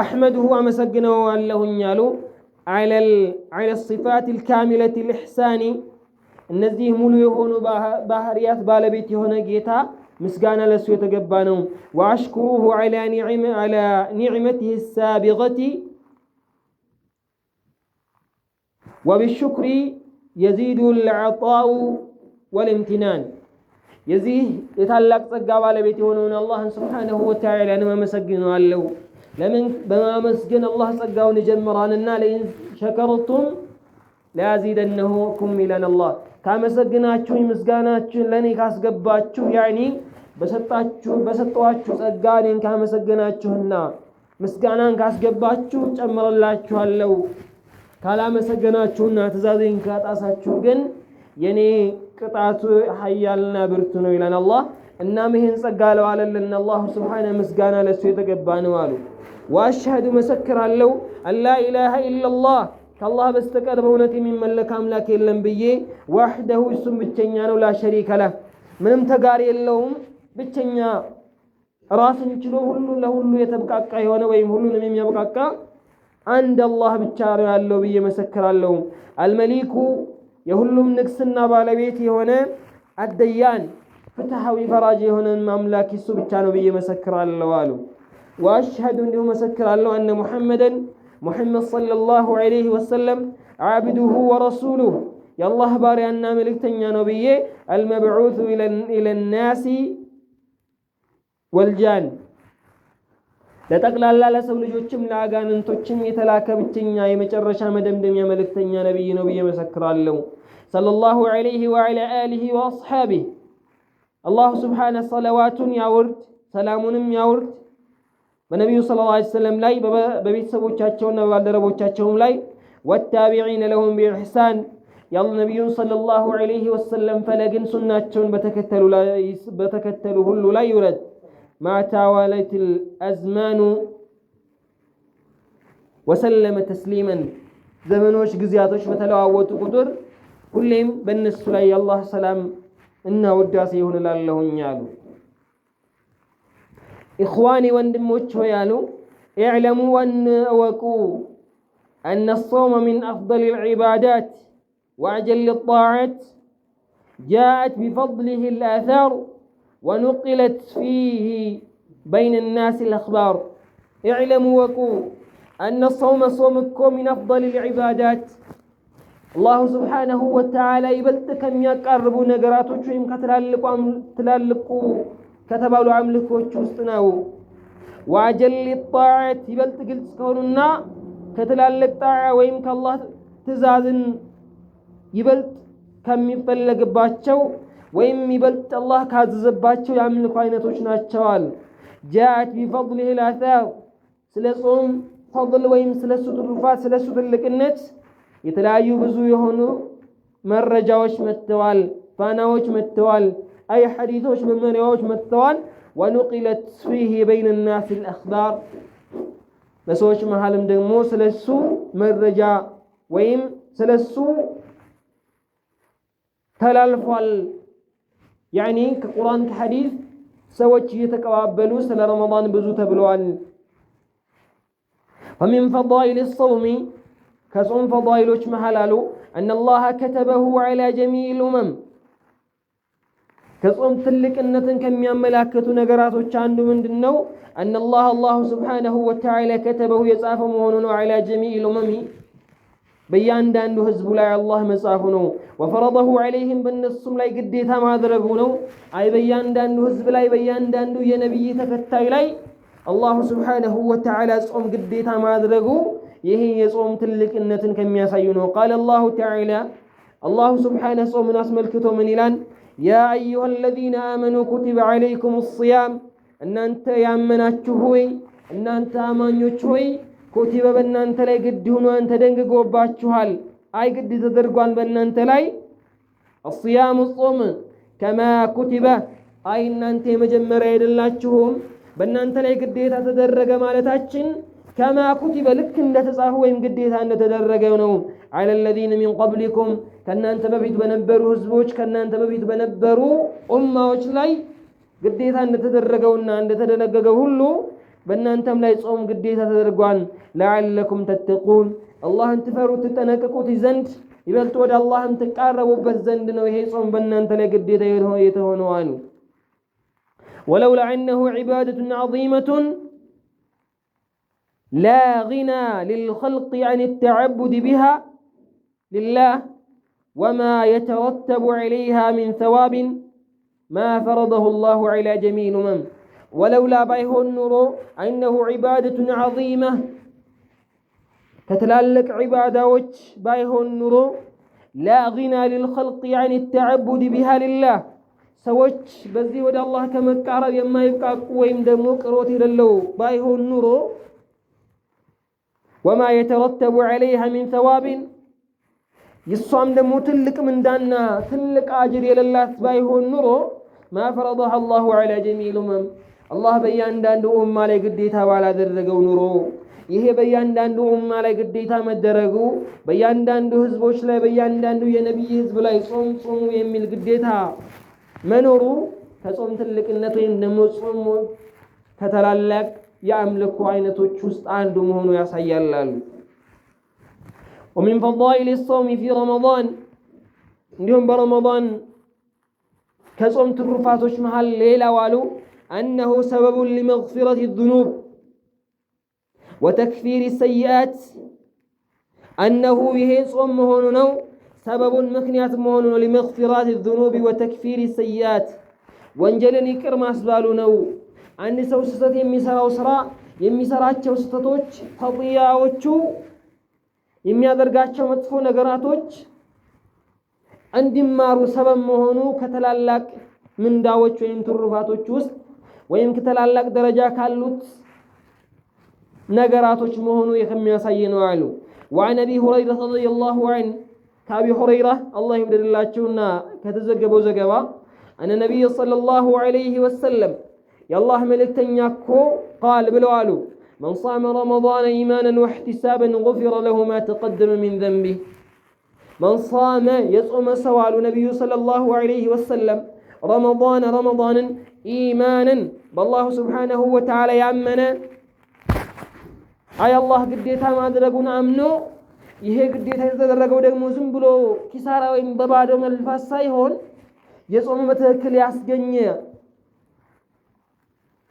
احمده امسجنه الله يالو على الصفات الكامله الاحسان እነዚህ ሙሉ የሆኑ ባህሪያት ባለቤት የሆነ ጌታ ምስጋና ለሱ የተገባ ነው واشكره على نعمته السابغه وبالشكر يزيد العطاء والامتنان يزيه يتعلق ጸጋ ባለቤት የሆነውን አላህ Subhanahu Wa Ta'ala ነው መስገነዋለሁ ለምን በማመስገን አላህ ጸጋውን ይጀምራልና ለኢን ሸከርቱም لازيدنكم إلى الله ካመሰግናችሁ ምስጋናችሁን ለኔ ካስገባችሁ ያኒ በሰጣችሁ ጸጋ እኔን ካመሰግናችሁና ምስጋናን ካስገባችሁ ጨምርላችኋለሁ ካላመሰገናችሁና ትእዛዜን ካጣሳችሁ ግን የኔ ቅጣቱ ኃያልና ብርቱ ነው ይላል አላህ እናም ይሄን ጸጋ ለዋለልን አላህ Subhanahu ምስጋና ለሱ የተገባ ነው አሉ ወአሽሀዱ መሰክራለሁ አላ ኢላሃ ኢላላህ ከአላህ በስተቀር በእውነት የሚመለክ አምላክ የለም ብዬ ወህደሁ እሱም ብቸኛ ነው ላ ሸሪከ ለህ ምንም ተጋሪ የለውም ብቸኛ ራሱን ችሎ ሁሉ ለሁሉ የተብቃቃ የሆነ ወይም ሁሉንም የሚያብቃቃ አንድ አላህ ብቻ ነው ያለው ብዬ መሰክራለሁ አልመሊኩ የሁሉም ንግስና ባለቤት የሆነ አደያን ፍትሃዊ ፈራጅ የሆነ አምላክ እሱ ብቻ ነው ብዬ መሰክራለሁ አሉ ወአሽሀዱ እንዲሁ መሰክራለሁ አነ ሙሐመድን محمد صلى الله عليه وسلم عبده ورسوله يا الله بارينا ملكتنا نبيه المبعوث إلى الناس والجان لتقلال لا لسول جوتشم لاغان انتوچم يتلاك بچنيا يمچرشا مدمدم يا ملكتنا نبي مسكر الله صلى الله عليه وعلى آله وأصحابه الله سبحانه صلوات يورد سلامንም ያውርድ በነብዩ ሰለላሁ ዐለይሂ ወሰለም ላይ በቤተሰቦቻቸውና በባልደረቦቻቸውም ላይ ወታቢዒነ ለሁም ቢኢሕሳን ያለ ነብዩ ሰለላሁ ዐለይሂ ወሰለም ፈለግን ሱናቸውን በተከተሉ ሁሉ ላይ ይውረድ ማታዋለት الازمان وسلم تسليما ዘመኖች ጊዜያቶች በተለዋወጡ ቁጥር ሁሌም በእነሱ ላይ የአላህ ሰላም እና ውዳሴ ይሁንላለሁኝ አሉ إخواني وندموش ويالو اعلموا أن أوكوا أن الصوم من أفضل العبادات وأجل الطاعات جاءت بفضله الآثار ونقلت فيه بين الناس الأخبار اعلموا وكوا أن الصوم صومكم من أفضل العبادات الله سبحانه وتعالى يبلتكم يقربوا نقراتوا شويم تلالقوا كتبوا عملكوች ውስጥ ነው واجل الطاعات ይበልጥ ግልጽ ከሆኑና ከተላለቅ ጣዓ ወይም ከአላህ ትእዛዝን ይበልጥ ከሚፈለግባቸው ወይም ይበልጥ አላህ ካዘዘባቸው የአምልኮ አይነቶች ናቸዋል። ጃአት ቢፈضله الآثار ስለ ጾም ፈضል ወይም ስለሱ ትሩፋት ስለሱ ትልቅነት የተለያዩ ብዙ የሆኑ መረጃዎች መጥተዋል፣ ፋናዎች መጥተዋል፣ አይ ሐዲሶች መመሪያዎች መጥተዋል። ወኑቂለት ፊህ በይነ الناس الأخبار በሰዎች መሃልም ደግሞ ስለሱ መረጃ ወይም ስለሱ ተላልፏል። ያኒ ከቁርአን ከሐዲስ ሰዎች እየተቀባበሉ ስለ ረመዳን ብዙ ተብለዋል። ومن فضائل الصوم كصوم فضائሎች መሃል አሉ أن الله كتبه على جميع الأمم ከጾም ትልቅነትን ከሚያመላክቱ ነገራቶች አንዱ ምንድነው? أن الله سبحانه وتعالى كتبه የጻፈው መሆኑ ነው። على جميع الأمم በእያንዳንዱ ህዝቡ ላይ አላህ መጻፉ ነው። ወፈረደሁ ዐለይሂም በእነሱም ላይ ግዴታ ማድረጉ ነው። አይ በእያንዳንዱ ህዝብ ላይ በእያንዳንዱ የነቢይ ተከታይ ላይ አላሁ ስብሓነሁ ወተዓላ ጾም ግዴታ ማድረጉ ይህ የጾም ትልቅነትን ከሚያሳዩ ነው። ቃለ አላሁ ተዓላ አላሁ ስብሓነሁ ጾምን አስመልክቶ ምን ይላል? ያ አዩሃ አለዚነ አመኑ ኩቲበ ዐለይኩም ሲያም እናንተ ያመናችሁ ሆይ እናንተ አማኞች ሆይ ኩቲበ በእናንተ ላይ ግድ ሆኗን ተደንግጎባችኋል። አይ ግድ ተደርጓን በእናንተ ላይ الصيام ጾም ከማ ኩቲበ አይ እናንተ የመጀመሪያ አይደላችሁም በእናንተ ላይ ግዴታ ተደረገ ማለታችን ከማ ኩቲበ ልክ እንደተጻፈ ወይም ግዴታ እንደተደረገ ነው። على الذين من قبلكم ከናንተ በፊት በነበሩ ህዝቦች ከናንተ በፊት በነበሩ ኡማዎች ላይ ግዴታ እንደተደረገውና እንደተደነገገው ሁሉ በእናንተም ላይ ጾም ግዴታ ተደርጓል። ለዓለኩም ተተቁን አላህን ትፈሩት ትጠነቀቁት ዘንድ ይበልጥ ወደ አላህም ትቃረቡበት ዘንድ ነው ይሄ ጾም በእናንተ ላይ ግዴታ የተሆነው አሉ። ወለውላ أنه عبادة عظيمة لا غنى للخلق عن التعبد بها لله وما يترتب عليها من ثواب ما فرضه الله على جميع الأمم ولولا بايهون نورو أنه عبادة عظيمة كتلالك عبادة بايهون نورو لا غنى للخلق عن التعبد بها لله سوش بزي ود الله كما كعرب يما يبقى قويم دموك روتي للو بايهون نورو وما يترتب عليها من ثواب يصام دمو تلك من دانا تلك آجر يلله بايهون نورو ما فرضها الله على جميع الأمم አላህ በእያንዳንዱ ኡማ ላይ ግዴታ ባላደረገው ኑሮ ይሄ በእያንዳንዱ ኡማ ላይ ግዴታ መደረጉ በእያንዳንዱ ህዝቦች ላይ በእያንዳንዱ የነቢይ ህዝብ ላይ ጾም የሚል ግዴታ መኖሩ ከጾም ትልቅነት ወይም ደግሞ ጾም ከተላላቅ የአምልኮ አይነቶች ውስጥ አንዱ መሆኑ ያሳያል። ومن فضائل الصوم في رمضان እንዲሁም በረመዳን ከጾም ትሩፋቶች መሃል ሌላው አሉ أنه سبب لمغفرة الذنوب وتكفير السيئات أنه يهيصم مهونو سبب مخنيات مهونو لمغفرة الذنوب وتكفير السيئات وانجلني كرم أسبالونو أن سو ستة يميسرا وسرا يميسراتشو ستتوش خطياوچو የሚያደርጋቸው መጥፎ ነገራቶች እንዲማሩ ሰበብ መሆኑ ከተላላቅ ምንዳዎች ወይም ትሩፋቶች ውስጥ ወይም ከተላላቅ ደረጃ ካሉት ነገራቶች መሆኑ የሚያሳይ ነው አሉ። وعن ابي هريره رضي الله عنه كابي هريره الله يبدللاچونا ከተዘገበው ዘገባ ان النبي صلى الله عليه وسلم يا الله ملكتنيا እኮ قال ብለው አሉ من صام رمضان ايمانا واحتسابا غفر له ما تقدم من ذنبه من صام يصوم سوال النبي صلى الله عليه وسلم رمضان إيمانا بالله سبحانه وتعالى يأمنا أي الله قديتها ما درقون أمنو ይሄ ግዴታ የተደረገው ደግሞ ዝም ብሎ ኪሳራ ወይም በባዶ መልፋት ሳይሆን የጾም በትክክል ያስገኘ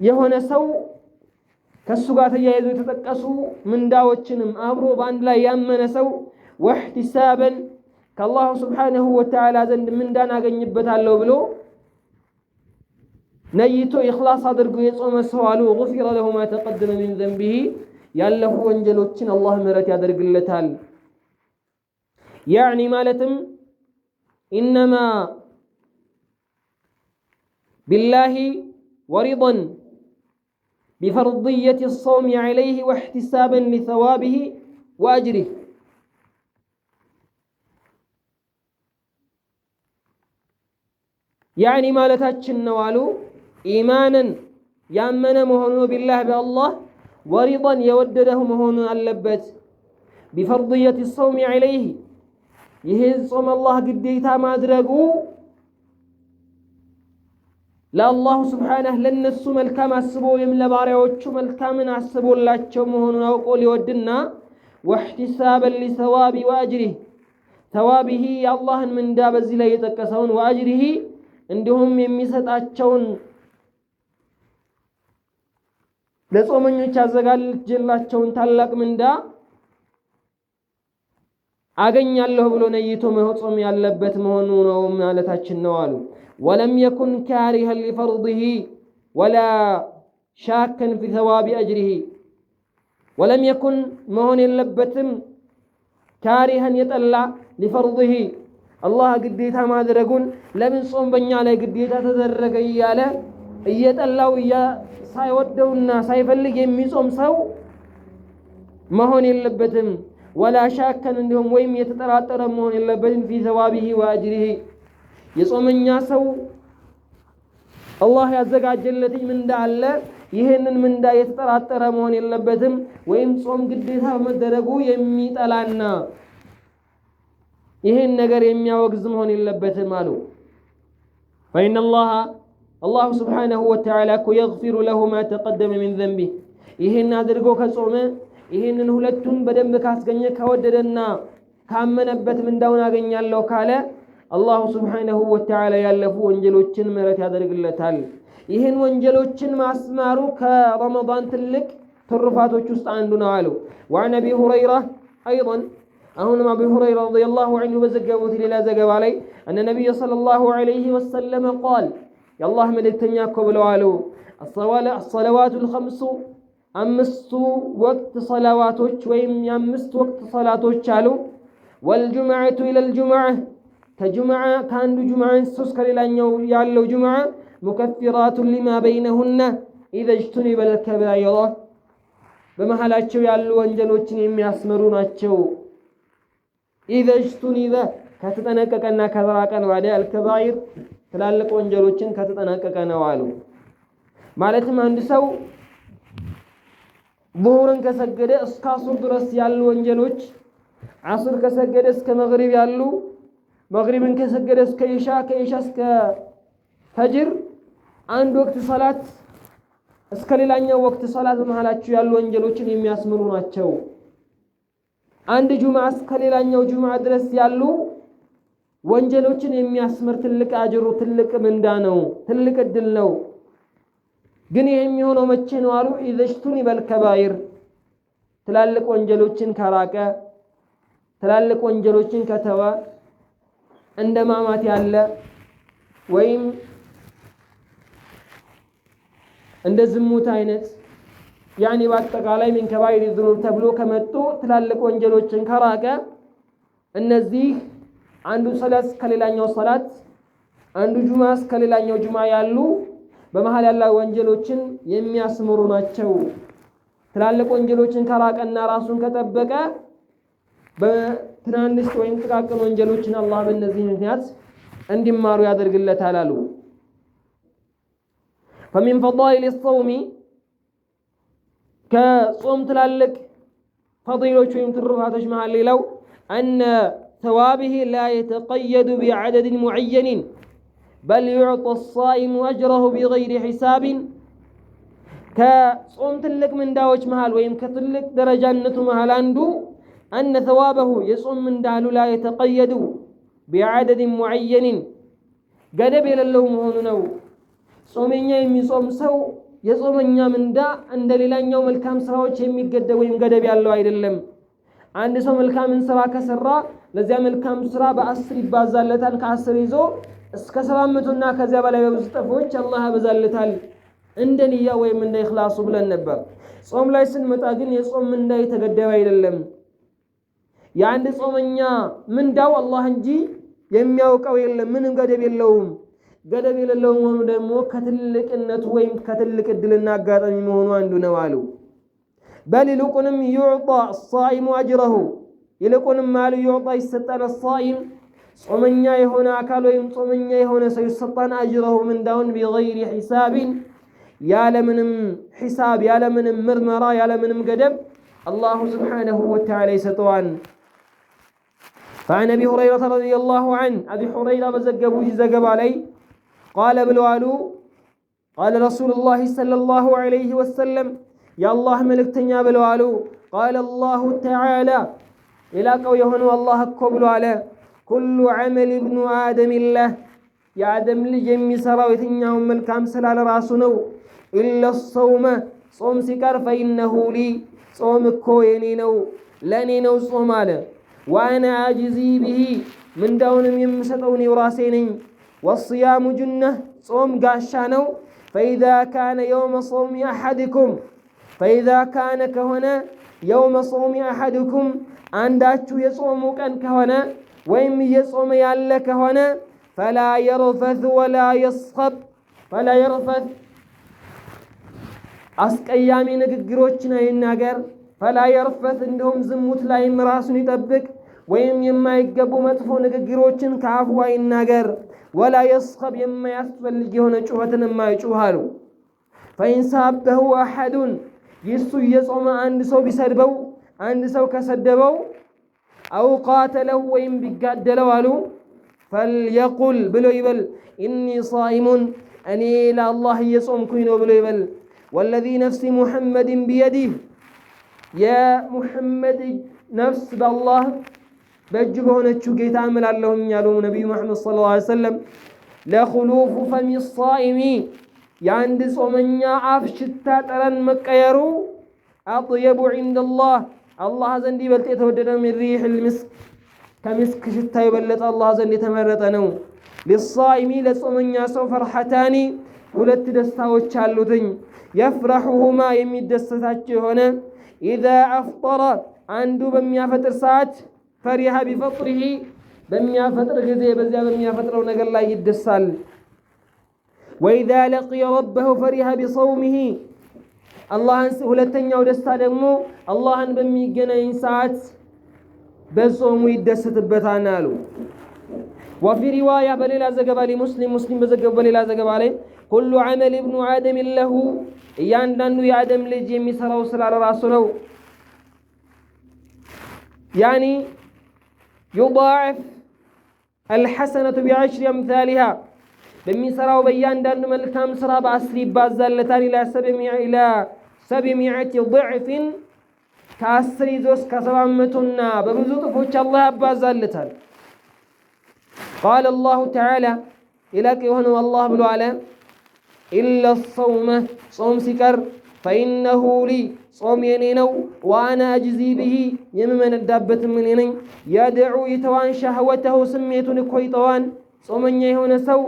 የሆነ ሰው ከሱ ጋር ተያይዞ የተጠቀሱ ምንዳዎችንም አብሮ በአንድ ላይ ያመነ ሰው واحتسابا ከአላሁ ስብሓነሁ ወተዓላ ዘንድ ምንዳን አገኝበታለሁ ብሎ ነይቶ ኢኽላስ አድርጎ የጾመ ሰው አሉ غفر له ما تقدم من ذنبه ያለፉ ወንጀሎችን አላህ ምህረት ያደርግለታል። ያኒ ማለትም إنما بالله ورضا بفرضية الصوم عليه واحتسابا لثوابه وأجره يعني ما لتاتشن نوالو إيمانا يامن مهونو بالله بالله ورضا يودده مهونو اللبت بفرضية الصوم عليه يهز صوم الله قديتا ما درقو لا الله سبحانه لن السم الكام السبو يملا باريوچو ملكامن عسبو اللاتشو مهونو نوقول يودنا واحتسابا لثواب وأجره ثوابه يا الله من داب الزلا يتكسون وأجره عندهم የሚሰጣቸውን ለጾመኞች ያዘጋጀላቸውን ታላቅ ምንዳ አገኛለሁ ብሎ ነይቶ መጾም ያለበት መሆኑ ነው ማለታችን ነው አሉ ولم يكن كارها لفرضه ولا شاكا في ثواب أجره ولم يكن مهون የለበትም كارها يطلع لفرضه الله قديتا ما درقون لمن صوم بنيا لا قديتا تدرق إياله إيطلعو إيا ሳይወደውና ሳይፈልግ የሚጾም ሰው መሆን የለበትም ولا شاكا እንደውም ወይም የተጠራጠረ መሆን የለበትም في ثوابه واجره የጾመኛ ሰው አላህ ያዘጋጀለት ምንዳ አለ ይሄንን ምንዳ የተጠራጠረ መሆን የለበትም ወይም ጾም ግዴታ መደረጉ የሚጠላና ይሄን ነገር የሚያወግዝ መሆን የለበትም አሉ فإن الله سبحانه وتعالى يغفر له ما تقدم من ذنبه ይሄን አድርጎ ከጾመ ይሄንን ሁለቱን በደንብ ካስገኘ ከወደደና ካመነበት ምንዳውን አገኛለሁ ካለ الله سبحانه وتعالى ያለፉ ወንጀሎችን ምህረት ያደርግለታል ይሄን ወንጀሎችን ማስማሩ ከረመዳን ትልቅ ትሩፋቶች ውስጥ አንዱ ነው አሉ وعن أبي هريرة أيضا أهون أبي هريرة رضي الله عنه بزقبوت للا زقب علي أن النبي صلى الله عليه وسلم قال يا الله ملكتني أكبر وعلو الصلوات الخمس أمست وقت صلواتك ويم يمست وقت صلاتك علو والجمعة إلى الجمعة كجمعة كان جمعة سسكر إلى يعلو جمعة مكفرات لما بينهن إذا اجتنب الكبائر بمحلاتشو يعلو وانجلوچن يمياسمروناتشو إذا اجتنب كتتنككنا كذراكا وعلى الكبائر ትላልቅ ወንጀሎችን ከተጠናቀቀ ነው አሉ ማለትም አንድ ሰው ዙሁርን ከሰገደ እስከ አስር ድረስ ያሉ ወንጀሎች አስር ከሰገደ እስከ መግሪብ ያሉ መግሪብን ከሰገደ እስከ ኢሻ ከኢሻ እስከ ፈጅር አንድ ወቅት ሰላት እስከ ሌላኛው ወቅት ሰላት በመሃላቸው ያሉ ወንጀሎችን የሚያስምሩ ናቸው አንድ ጁምዓ እስከ ሌላኛው ጁምዓ ድረስ ያሉ ወንጀሎችን የሚያስምር ትልቅ አጅሩ ትልቅ ምንዳ ነው ትልቅ እድል ነው ግን ይሄ የሚሆነው መቼ ነው አሉ ኢዘሽቱኒ በልከባይር ትላልቅ ወንጀሎችን ካራቀ ትላልቅ ወንጀሎችን ከተወ እንደማማት ያለ ወይም እንደ ዝሙት አይነት ያኒ በአጠቃላይ ምን ከባይር ዝኑብ ተብሎ ከመጡ ትላልቅ ወንጀሎችን ካራቀ እነዚህ አንዱ ሰላት ከሌላኛው ሰላት አንዱ ጁምዓ ከሌላኛው ጁምዓ ያሉ በመሃል ያለው ወንጀሎችን የሚያስምሩ ናቸው ትላልቅ ወንጀሎችን ከራቀና ራሱን ከጠበቀ በትናንሽ ወይም ጥቃቅን ወንጀሎችን አላህ በእነዚህ ምክንያት እንዲማሩ ያደርግለታል አሉ فمن فضائل الصوم كصوم تلالك فضيلة ويم ترفاتش مع الليلو أن ثوابه لا يتقيد بعدد معين بل يعطى الصائم أجره بغير حساب كصوم تلك من داوش مهال ويم كتلك درجانة مهال عنده أن ثوابه يصوم من دالو لا يتقيد بعدد معين قدب إلى اللهم هنو صومين يمي صوم سو يصومين من دا عند للان يوم الكام سراوش يمي قد ويم قدب يالله عيد اللهم عند صوم الكام سرا كسرا لزيام الكام سرا بأسر بازالتان كأسر يزو እስከ 700ና ከዚያ በላይ በብዙ አላህ በዛለታል እንደንያ ወይም እንደ ኢኽላሱ ብለን ነበር ጾም ላይ ስንመጣ ግን የጾም ምንዳ የተገደበ አይደለም የአንድ ጾመኛ ምንዳው አላህ እንጂ የሚያውቀው የለም ምንም ገደብ የለውም ገደብ የሌለው መሆኑ ደግሞ ከትልቅነቱ ወይም ከትልቅ እድልና አጋጣሚ መሆኑ አንዱ ነው አሉ بل ይልቁንም يعطى الصائم اجره ይልቁንም ማሉ يعطى ይሰጣል الصائم ጾመኛ የሆነ አካል ወይም ጾመኛ የሆነ ሰው ይሰጣል اجره ምንዳውን بغير حساب ያለምንም ሒሳብ ያለምንም ምርመራ ያለምንም ገደብ الله سبحانه وتعالى يسطوان فعن أبي هريرة رضي الله عنه أبي هريرة بزقبوا زقب علي قال بلوالو قال رسول الله صلى الله عليه وسلم يا الله ملكتني بلوالو قال الله تعالى إلى قويهن والله كبلو على كل عمل ابن آدم الله يا آدم لجمي سراويتن يوم ملكام سلال راسنو إلا الصوم صوم سكر فإنه لي صوم كوينينو لانينو صوم على وأنا أجزي به من دون يمسطوني وراسيني والصيام جنة صوم قاشانو فإذا كان يوم صوم أحدكم فإذا كان كهنا يوم صوم أحدكم عنداتشو يصوموا كان كهنا ويم يصوم يالك كهنا فلا يرفث ولا يصخب فلا يرفث أسكيامي نقروشنا يناقر فلا يرفث عندهم زموت لا يمراسون يطبق ويم يما يقبو مطفو نقروشن كعفوا يناقر ولا يصخب يما يسفل هنا شوهتنا ما يشوهالو فإن سابه أحد يسو يصوم عند سو بسربو عند سو كسدبو أو قاتله ويم بقادلو والو فليقل بلو يبل إني صائم أني لا الله يصوم كينو بلو يبل والذي نفس محمد بيده يا محمد نفس بالله بجبه نتشو جيت عمل اللهم يالوم نبي محمد صلى الله عليه وسلم لخلوف فم الصائم يعند صومنيا عفشتا ترن مكيرو أطيب عند الله الله زندي بلت يتودد من ريح المسك كمسك شتا يبلت الله زندي تمرتنو للصائم لصومنيا سو فرحتاني ولت دستاوچ አሉትኝ يفرحهما የሚደሰታቸው ሆነ إذا أفطر عنده በሚያፈጥር ሰዓት فرح بفطره በሚያፈጥር ጊዜ በዚያ በሚያፈጥረው ነገር ላይ ይደሳል وإذا لقي ربه فرح بصومه አላህን ሁለተኛው ደስታ ደግሞ አላህን በሚገናኝ ሰዓት በጾሙ ይደሰትበታል አሉ وفي رواية بليلة زقب علي مسلم بزقب بليلة زقب علي كل عمل ابن آدم له ياندانو يا آدم لجي مسراو سلال راسلو يعني يضاعف الحسنة بعشر أمثالها بمسراو بياندانو ملكام سرا بعسري بازالتان إلى 700 ضعف كاسري زوس كسبامتنا ببزوط فوش الله بازالتان قال الله تعالى إلىك وهن والله بالعالم إلا الصوم صوم سكر فإنه لي صوم ينينو وأنا أجزي به يممن الدابة منيني يدعو يتوان شهوته سميتني كويتوان صوم يهون سو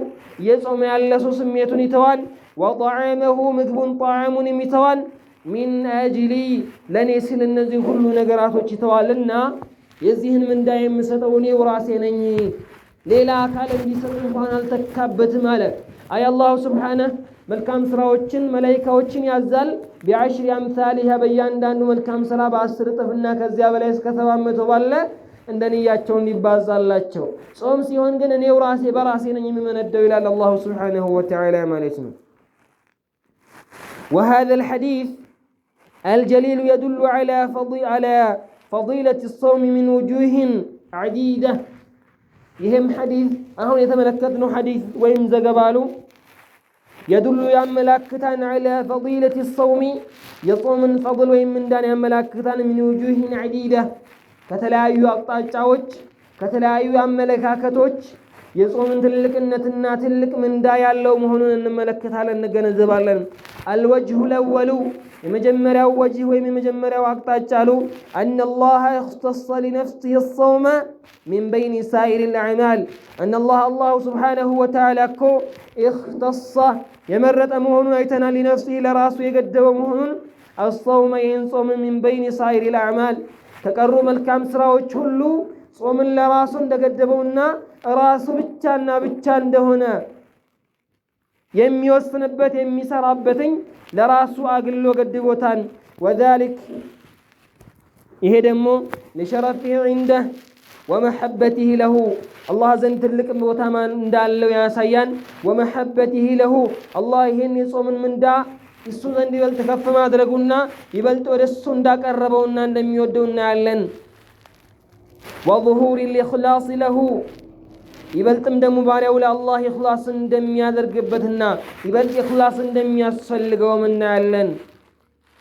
يصوم يعلسو سميتني توان وطعامه مذب طعام متوان من أجلي لن يسل النزي كل نقراتو تتوان لنا يزيهن من دائم ستوني وراسيني ሌላ አካል እንዲሰጥ እንኳን አልተካበትም አለ አይ አላህ Subhanahu መልካም ስራዎችን መላእክቶችን ያዛል ቢአሽሪ አምሳሊሃ በእያንዳንዱ መልካም ስራ በ10 እጥፍና ከዚያ በላይ እስከ 700 ባለ እንደንያቸው እንዲባዛላቸው ጾም ሲሆን ግን እኔው ራሴ በራሴ ነኝ የምመነደው ይላል አላህ Subhanahu Wa Ta'ala ማለት ነው وهذا الحديث الجليل يدل على فضيلة الصوم من وجوه عديدة يهم حديث أهون يتملكتنا حديث وين زقبالو يدل يملكتان على فضيلة الصوم يصوم من فضل وين من دان يملكتان من وجوه عديدة كتلايو أقطاعوج كتلايو يملكاكتوج يصوم من تلك تلك من دا يالو مهنون نملكتها لنجنزبالن الوجه الأول يمجمرا وجه ويمجمرا أقطاعو أن الله اختص لنفسه الصوم من بين سائر الأعمال أن الله سبحانه وتعالى كو اختص يمرت أمهن أيتنا لنفسه لراسه يقدم أمهن الصوم ينصوم من بين سائر الأعمال تقرم الكام سراوش هلو ጾምን ለራሱ እንደገደበውና ራሱ ብቻና ብቻ እንደሆነ የሚወስንበት የሚሰራበትኝ ለራሱ አግሎ ገድቦታል። ወذلك ይሄ ደግሞ لشرفه عنده ومحبته له الله ዘንድ ትልቅ ቦታ እንዳለው ያሳያን። ومحبته له الله ይሄን የጾምን ምንዳ እሱ ዘንድ ይበልጥ ከፍ ማድረጉና ይበልጥ ወደሱ እንዳቀረበውና እንደሚወደው እናያለን። وظهور الإخلاص له ይበልጥም ደግሞ ባሪያው ለአላህ ኢኽላስ እንደሚያደርግበትና ይበልጥ ኢኽላስ እንደሚያስፈልገውም እናያለን።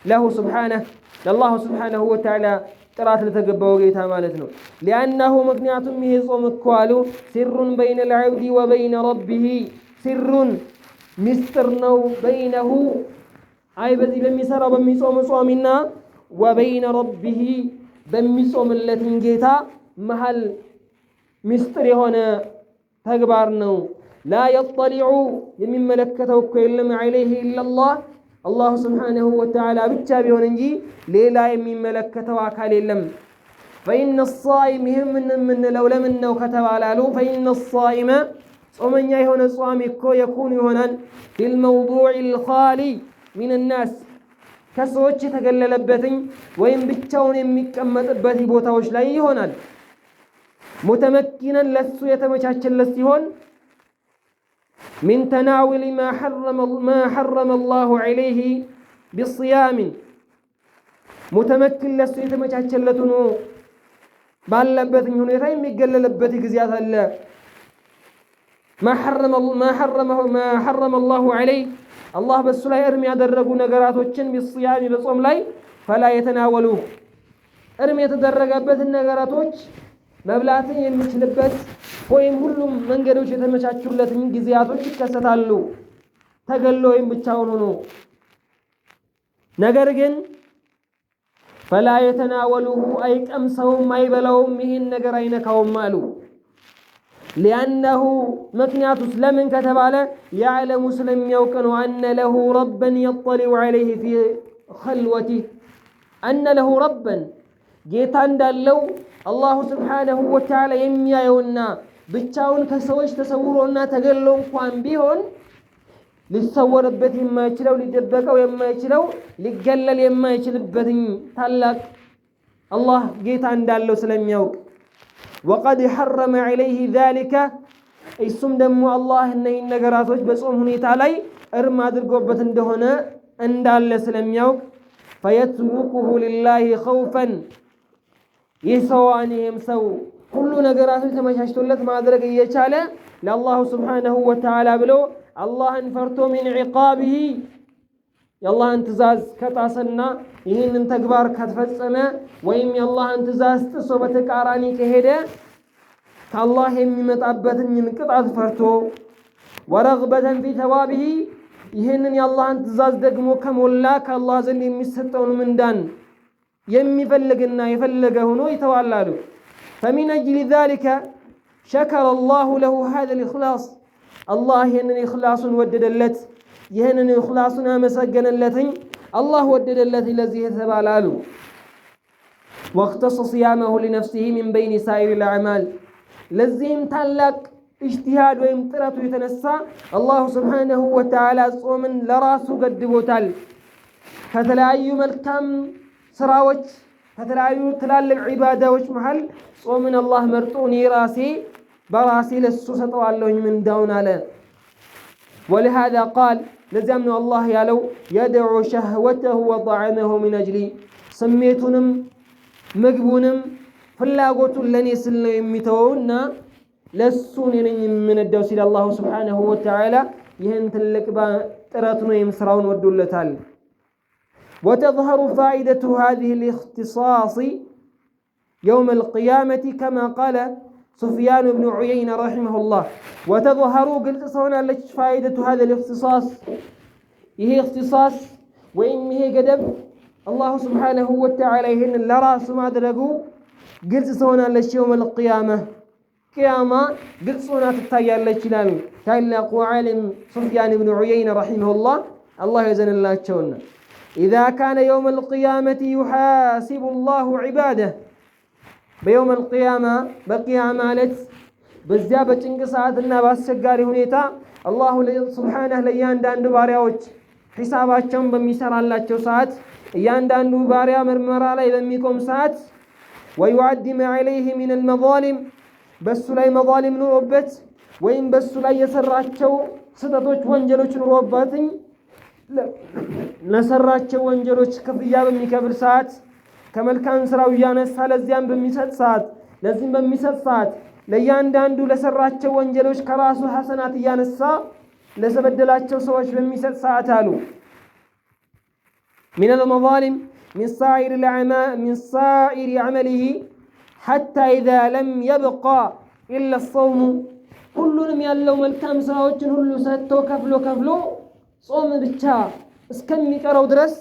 ለሁ ሱብሓነሁ ለአላሁ ሱብሓነሁ ወተዓላ ጥራት ለተገባው ጌታ ማለት ነው። ሊአነሁ ምክንያቱም ይሄ ጾም እኮ አሉ ሲሩን በይነ ልዐብዲ ወበይነ ረቢሂ ሲሩን ሚስጥር ነው በይነሁ አይ በዚህ በሚሰራው በሚጾም ጾሚና ወበይነ ረቢሂ በሚጾምለትን ጌታ መሃል ሚስጥር የሆነ ተግባር ነው። ላ የጠሊዑ የሚመለከተው እኮ የለም ዐለይሂ ኢለላህ አላሁ ስብሓነሁ ወተዓላ ብቻ ቢሆን እንጂ ሌላ የሚመለከተው አካል የለም። ፈኢነ ሳኢም ይህም የምንለው ለምን ነው ከተባላሉ ፈኢነ ሳኢመ ጾመኛ የሆነ ጿሚ እኮ የኩኑ ይሆናል ፊልመውዱዕ ልኻሊ ሚን ናስ ከሰዎች የተገለለበትኝ ወይም ብቻውን የሚቀመጥበት ቦታዎች ላይ ይሆናል። ሙተመኪነን ለሱ የተመቻቸለት ሲሆን ሚን ተናውል ማ ሐረመ አላሁ ዐለይሂ ቢስያሚን ሙተመኪን ለሱ የተመቻቸለት ሆኖ ባለበትኝ ሁኔታ የሚገለልበት ጊዜያት አለ። ማ ሐረመ አላሁ ዐለይሂ አላህ በሱ ላይ እርም ያደረጉ ነገራቶችን ቢስያሚ በጾም ላይ ፈላ የተናወሉ እርም የተደረገበትን ነገራቶች መብላትን የሚችልበት ወይም ሁሉም መንገዶች የተመቻቹለት ጊዜያቶች ይከሰታሉ ተገሎ ወይም ብቻውን ሆኖ። ነገር ግን ፈላ የተናወሉሁ አይቀምሰውም አይበላውም ይህን ነገር አይነካውም አሉ። ሊአነሁ ምክንያቱስ ለምን ከተባለ ያዕለሙ ስለሚያውቅ ነው። አነ ለሁ ረበን የጠሊዑ ዐለይሂ ፊ ኸልወቲህ አነ ለሁ ረበን ጌታ እንዳለው አላሁ ስብሓነሁ ወተዓላ የሚያየውና ብቻውን ከሰዎች ተሰውሮና ተገሎ እንኳን ቢሆን ሊሰወርበት የማይችለው ሊደበቀው የማይችለው ሊገለል የማይችልበትኝ ታላቅ አላህ ጌታ እንዳለው ስለሚያውቅ ወቀድ ሐረመ ዐለይሂ ዛሊከ እሱም ደግሞ አላህ እነዚህን ነገራቶች በጾም ሁኔታ ላይ እርም አድርጎበት እንደሆነ እንዳለ ስለሚያውቅ ፈየትሩኩሁ ሊላሂ ኸውፈን ይህ ሰዋን ይህም ሰው ሁሉ ነገራቶች ተመቻችቶለት ማድረግ እየቻለ ለአላሁ ስብሓነሁ ወተዓላ ብሎ አላህን ፈርቶ ሚን ዒቃቢሂ የአላህን ትእዛዝ ከጣሰና ይህንን ተግባር ከተፈጸመ ወይም የአላህን ትእዛዝ ጥሶ በተቃራኒ ከሄደ ከአላህ የሚመጣበትን ቅጣት ፈርቶ ወረግበተን ፊ ተዋቢሂ ይህንን የአላህን ትእዛዝ ደግሞ ከሞላ ከአላህ ዘንድ የሚሰጠውን ምንዳን የሚፈልግና የፈለገ ሆኖ ይተዋላሉ። ፈሚን አጅሊ ዛሊከ ሸከረ አላሁ ለሁ ሃዘል ኢኽላስ አላህ ይህንን ኢኽላሱን ወደደለት ይህንን ኢኽላሱን አመሰገነለትኝ አላህ ወደደለት ለዚህ የተባላሉ። ወእኽተሰ ሲያመሁ ሊነፍሲሂ ሚን በይኒ ሳኢሪ ልአዕማል ለዚህም ታላቅ እጅቲሃድ ወይም ጥረቱ የተነሳ አላሁ ስብሓነሁ ወተዓላ ጾምን ለራሱ ገድቦታል። ከተለያዩ መልካም ስራዎች ከተለያዩ ትላልቅ ዒባዳዎች መሃል ጾምን አላህ መርጦ እኔ ራሴ በራሴ ለሱ ሰጠዋለሁኝ ምንዳውን አለ። ወሊሃዛ ቃል ለዚያም ነው አላህ ያለው የድዑ ሸህወተሁ ወጠዓመሁ ሚን አጅሊ ስሜቱንም ምግቡንም ፍላጎቱን ለእኔ ስል ነው የሚተወውና ለሱ እኔ ነኝ የምነዳው ሲል አላሁ ስብሓነሁ ወተዓላ ይህን ትልቅ ጥረቱን ወይም ስራውን ወዶለታል። وتظهر فائدة هذه الاختصاص يوم القيامة كما قال سفيان بن عيينة رحمه الله. وتظهر قلت صونا لك فائدة هذا الاختصاص هي اختصاص وإن هي قدب الله سبحانه وتعالى هن لراس ما درقوا قلت صونا لك يوم القيامة قيامة قلت صونا تتايا لك لانو تعلق عالم سفيان بن عيينة رحمه الله الله يزن الله تشونا إذا كان يوم القيامة يحاسب الله عباده በየውም አልቂያማ በቂያማ ማለት በዚያ በጭንቅ ሰዓትና በአስቸጋሪ ሁኔታ አላሁ ሱብሓነሁ ለእያንዳንዱ ባሪያዎች ሒሳባቸውን በሚሰራላቸው ሰዓት እያንዳንዱ ባሪያ ምርመራ ላይ በሚቆም ሰዓት ወዩዓዲ ማ ዐለይሂ ሚነል መዛሊም በሱ ላይ መዛሊም ኑሮበት ወይም በሱ ላይ የሰራቸው ስህተቶች ወንጀሎች ኑሮበትኝ ለሰራቸው ወንጀሎች ክፍያ በሚከፍል ሰዓት ከመልካም ስራው እያነሳ ለዚያም በሚሰጥ ሰዓት ለዚህም በሚሰጥ ሰዓት ለእያንዳንዱ ለሰራቸው ወንጀሎች ከራሱ ሐሰናት እያነሳ ለተበደላቸው ሰዎች በሚሰጥ ሰዓት አሉ ሚነል መዛሊም من سائر عمله حتى إذا لم يبقى إلا الصوم ሁሉንም ያለው መልካም ስራዎችን ሁሉ ሰጥቶ ከፍሎ ጾም ብቻ እስከሚቀረው ድረስ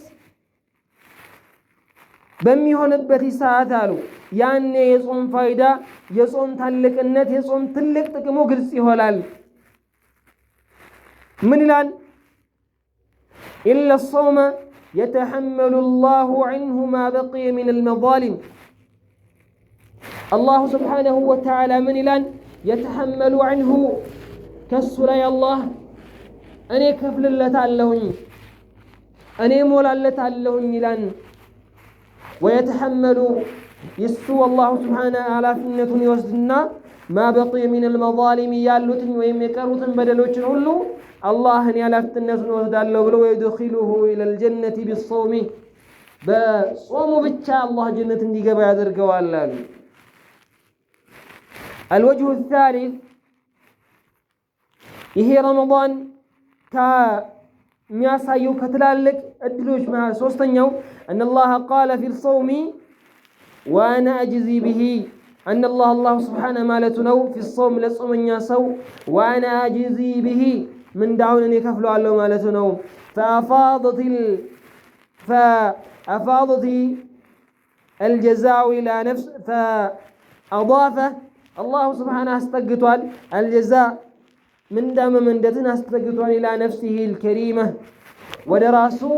በሚሆንበት ሰዓት አሉ ያኔ የጾም ፋይዳ የጾም ታላቅነት የጾም ትልቅ ጥቅሙ ግልጽ ይሆናል ምን ይላል إلا الصوم يتحمل الله عنه ما بقي من المظالم الله سبحانه وتعالى من ይላል يتحمل عنه كسر يا الله أنا كفل اللتالهن أنا مولا اللتالهن ይላል ويتحمل يسوى الله سبحانه على فنة يوزدنا ما بقي من المظالم يالوتن ويميكروتن بدلوتن هلو الله على فنة يوزدالله ولو يدخله إلى الجنة بالصوم بصوم بتشاء الله جنة ديقب يدرق والله الوجه الثالث ይሄ ረመዳን ከሚያሳየው ከትላልቅ እድሎች መሃል ሶስተኛው ان الله قال في الصوم وانا اجزي به ان الله سبحانه مالته ነው في الصوم ለጾመኛ ሰው وانا اجزي به من دعون እኔ ከፍለዋለሁ ማለቱ ነው فافاضت الجزاء الى نفس فاضافه الله سبحانه استقطال الجزاء من دام من دتنا استقطال إلى نفسه الكريمة ودراسو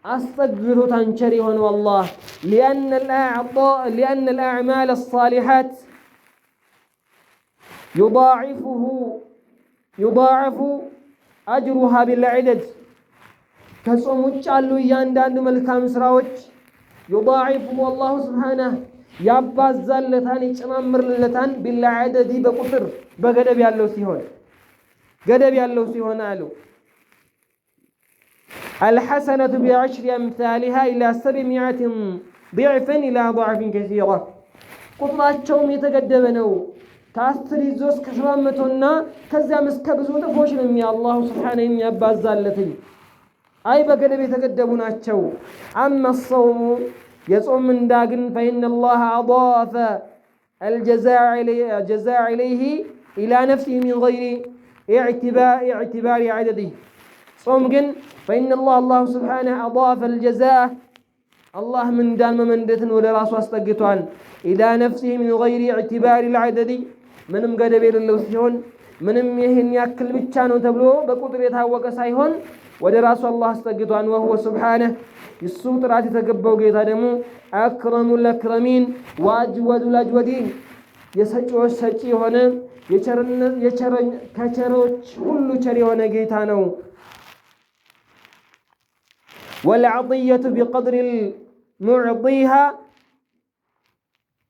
استقطو تنشري والله لأن الأعمال الصالحات يضاعف أجرها بالعدد كسوموش قالوا ياندان ملكام سراوش يضاعف والله سبحانه ያባዛለታን ይጨማምርለታን بالعدد በቁጥር በገደብ ያለው ሲሆን አሉ الحسنة بعشر أمثالها إلى 700 ضعف إلى ضعف كثيرة ቁጥራቸውም የተገደበ ነው ከ10 ይዞ እስከ 700 እና ከዚያም እስከ ብዙ ጥፎች ነው አላህ Subhanahu የሚያባዛለትኝ አይ በገደብ የተገደቡ ናቸው أما الصوم يصوم من داغن فإن الله أضاف الجزاء عليه إلى نفسه من غير اعتبار عدده صوم جن فإن الله سبحانه أضاف الجزاء الله من دام من دتن ولا راس واستقطعن إلى نفسه من غير اعتبار العدد منم قدبير اللو سيهون منم يهن يأكل بيتشانو تبلو بقدر يتهوك سايهون ወደ ራሱ አላህ አስጠግቷን وهو سبحانه የሱ ጥራት የተገባው ጌታ ደግሞ አክረሙል አክረሚን ወአጅወዱል አጅወዲን የሰጪዎች ሰጪ የሆነ ከቸሮች ሁሉ ቸር የሆነ ጌታ ነው والعطية بقدر المعطيها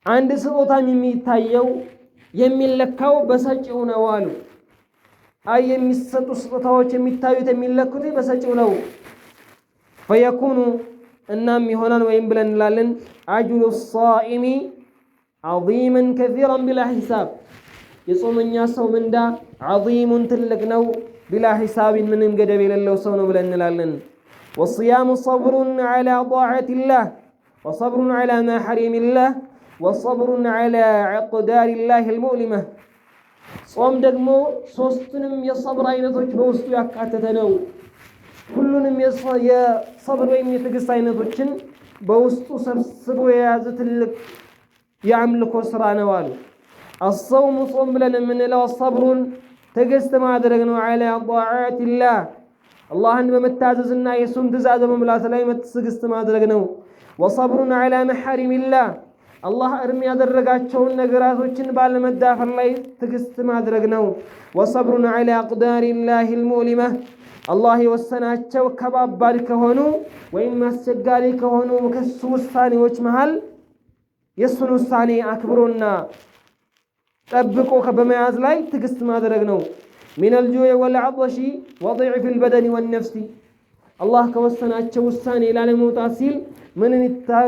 አንድ ስጦታም የሚታየው የሚለካው በሰጪው ነው አሉ አይ የሚሰጡ ስጦታዎች የሚታዩት የሚለኩት በሰጪው ነው فيكون እናም ይሆናል ወይም ብለን እንላለን አጅሩ الصائم عظيما كثيرا بلا حساب የጾመኛ ሰው ምንዳ عظيم ትልቅ ነው بلا حساب ምንም ገደብ የሌለው ሰው ነው ብለን እንላለን والصيام صبر على طاعة الله وصبر على ما حرم الله وصبر على أقدار الله المؤلمة ጾም ደግሞ ሶስቱንም የصبر አይነቶች በውስጡ ያካተተ ነው ሁሉንም የصبر ወይም የትዕግስት አይነቶችን በውስጡ ሰብስቦ የያዘ ትልቅ የአምልኮ ስራ ነው አሉ الصوم ጾም ብለን የምንለው الصبر ትዕግስት ማድረግ ነው على طاعة الله አላህን በመታዘዝና የሱን ትእዛዝ በመምላት ላይ ትዕግስት ማድረግ ነው وصبر على محارم الله الله أرمي أدرجاتشون نجراتوችን ባለመዳፈር ላይ ትግስት ማድረግ ነው وصبر على أقدار الله المؤلمة الله የወሰናቸው ከባባድ ከሆኑ ወይም አስቸጋሪ ከሆኑ ከሱ ውሳኔዎች መሃል የሱን ውሳኔ አክብሮና ጠብቆ በመያዝ ላይ ትግስት ማድረግ ነው من الجوع والعطش وضعف البدن والنفس الله كوسناቸው ውሳኔ ላለመውጣት ሲል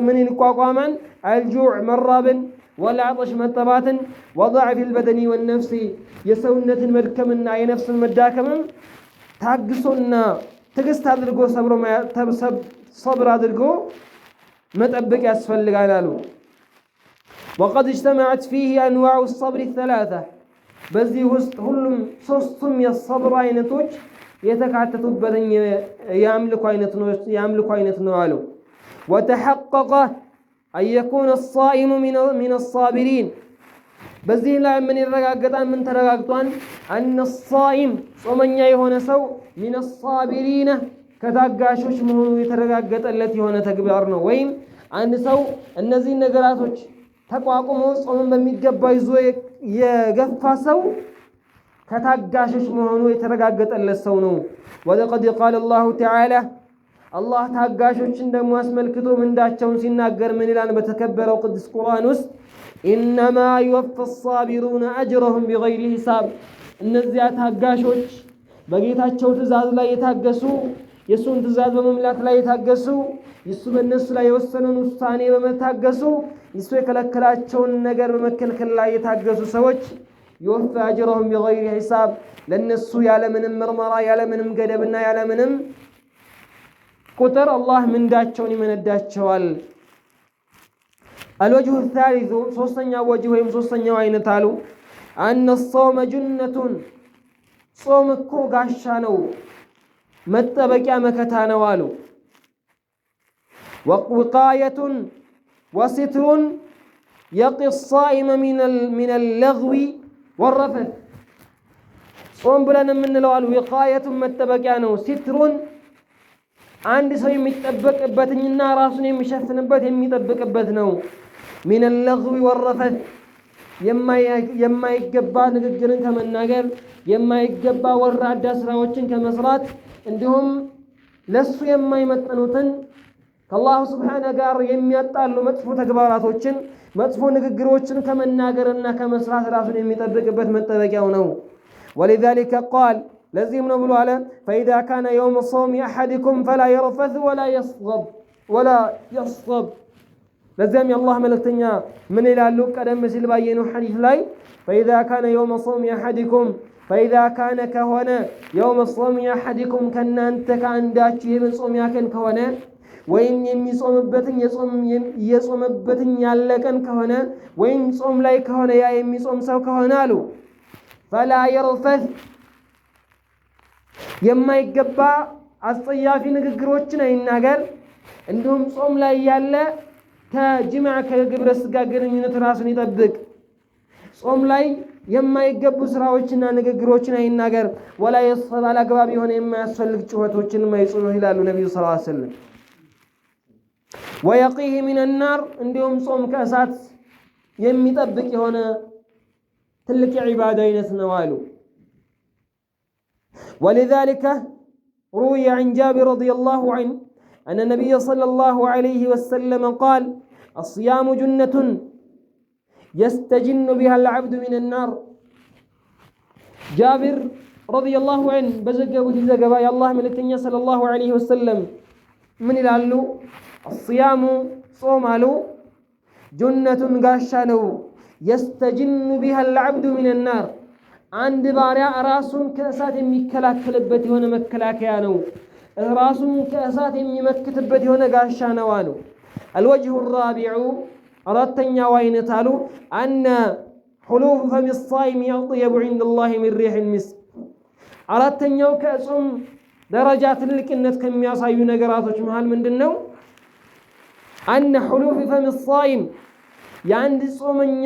من القاقامان الجوع مرابا والعطش مطباتا وضعف البدن والنفس يسونة المدكمنا أي نفس المداكم تاقصونا تقست هذا صبر هذا متأبك أسفل لقالالو وقد اجتمعت فيه أنواع الصبر الثلاثة بذي وسط هلم صوصتم الصبر عينتوج يتكعتتو بدن يملك عينتنو علو وتحقق أن يكون الصائم من الصابرين بذي لا من الرقاقتان من ترقاقتان أن الصائم ومن يهون سو من الصابرين كتاقاشوش مهو يترقاقت التي هنا تقبارنا وين أن سو النزين نقراتوش تقواقموس ومن بميقبا يزوي يقفا سو كتاقاشوش مهو يترقاقت التي سونو وقد قال الله تعالى الله ታጋሾችን ደሞ አስመልክቶ ምንዳቸውን ሲናገር ምን ይላል በተከበረው ቅዱስ ቁርአን ውስጥ انما يوفى الصابرون اجرهم بغير حساب እነዚያ ታጋሾች በጌታቸው ትእዛዝ ላይ የታገሱ የሱን ትእዛዝ በመምላት ላይ የታገሱ ይሱ በእነሱ ላይ የወሰነውን ውሳኔ በመታገሱ ይሱ የከለከላቸውን ነገር በመከልከል ላይ የታገሱ ሰዎች يوفى اجرهم بغير حساب ለነሱ ያለ ምንም ምርመራ ያለ ምንም ገደብና ያለ ምንም ቁጥር አላህ ምንዳቸውን ይመነዳቸዋል الوجه الثالث ሶስተኛው ወጅህ ወይም ሶስተኛው አይነት አሉ أن الصوم جنة ጾም እኮ ጋሻ ነው መጠበቂያ መከታ ነው አሉ وقاية وستر يقي الصائم من اللغو والرفث ጾም ብለን የምንለው አሉ وقاية መጠበቂያ ነው ستر አንድ ሰው የሚጠበቅበትና ራሱን የሚሸፍንበት የሚጠብቅበት ነው من اللغو والرفث የማይገባ ንግግርን ከመናገር የማይገባ ወራዳ ስራዎችን ከመስራት እንዲሁም ለሱ የማይመጥኑትን ከአላህ Subhanahu ጋር የሚያጣሉ መጥፎ ተግባራቶችን መጥፎ ንግግሮችን ከመናገርና ከመስራት ራሱን የሚጠብቅበት መጠበቂያው ነው ولذلك قال لازم نقول على فإذا كان يوم الصوم أحدكم فلا يرفث ولا يصغب لازم الله ملكتنا من إلى اللوك قدم مثل باينو حديث لاي فإذا كان يوم الصوم أحدكم فإذا كان كهنا يوم الصوم أحدكم كان أنت كأنداتي من صوم يكن كهنا وين يصوم بتن يصوم بتن يالكن كهنا وين صوم لاي كهنا يا يصوم سو كهنا له فلا يرفث የማይገባ አስጸያፊ ንግግሮችን አይናገር እንዲሁም ጾም ላይ ያለ ከጅማዕ ከግብረ ስጋ ግንኙነት ራሱን ይጠብቅ ጾም ላይ የማይገቡ ስራዎችና ንግግሮችን አይናገር ወላ የሰባ አላግባብ የሆነ የማያስፈልግ ጩኸቶችን ማይጾም ይላሉ ነብዩ ሰለላሁ ዐለይሂ ወሰለም ويقيه من النار እንዲሁም ጾም ከእሳት የሚጠብቅ የሆነ ትልቅ ዒባዳ አይነት ነው አሉ ولذلك روي عن جابر رضي الله عنه أن النبي صلى الله عليه وسلم قال الصيام جنة يستجن بها العبد من النار جابر رضي الله عنه بزقوا تزقوا يا الله ملكتني صلى الله عليه وسلم من العلو الصيام صومالو جنة قاشانو يستجن بها العبد من النار عند بارع راسون كأسات የሚከላከልበት የሆነ መከላከያ ነው ራሱን ከእሳት የሚመክትበት የሆነ ጋሻ ነው አሉ الوجه الرابع አራተኛው አይነት አሉ أن حلوف فم الصائم يطيب عند الله من ريح المسك አራተኛው ከጾም ደረጃ ትልቅነት ከሚያሳዩ ነገራቶች መሃል ምንድነው أن حلوف فم الصائم የአንድ ጾመኛ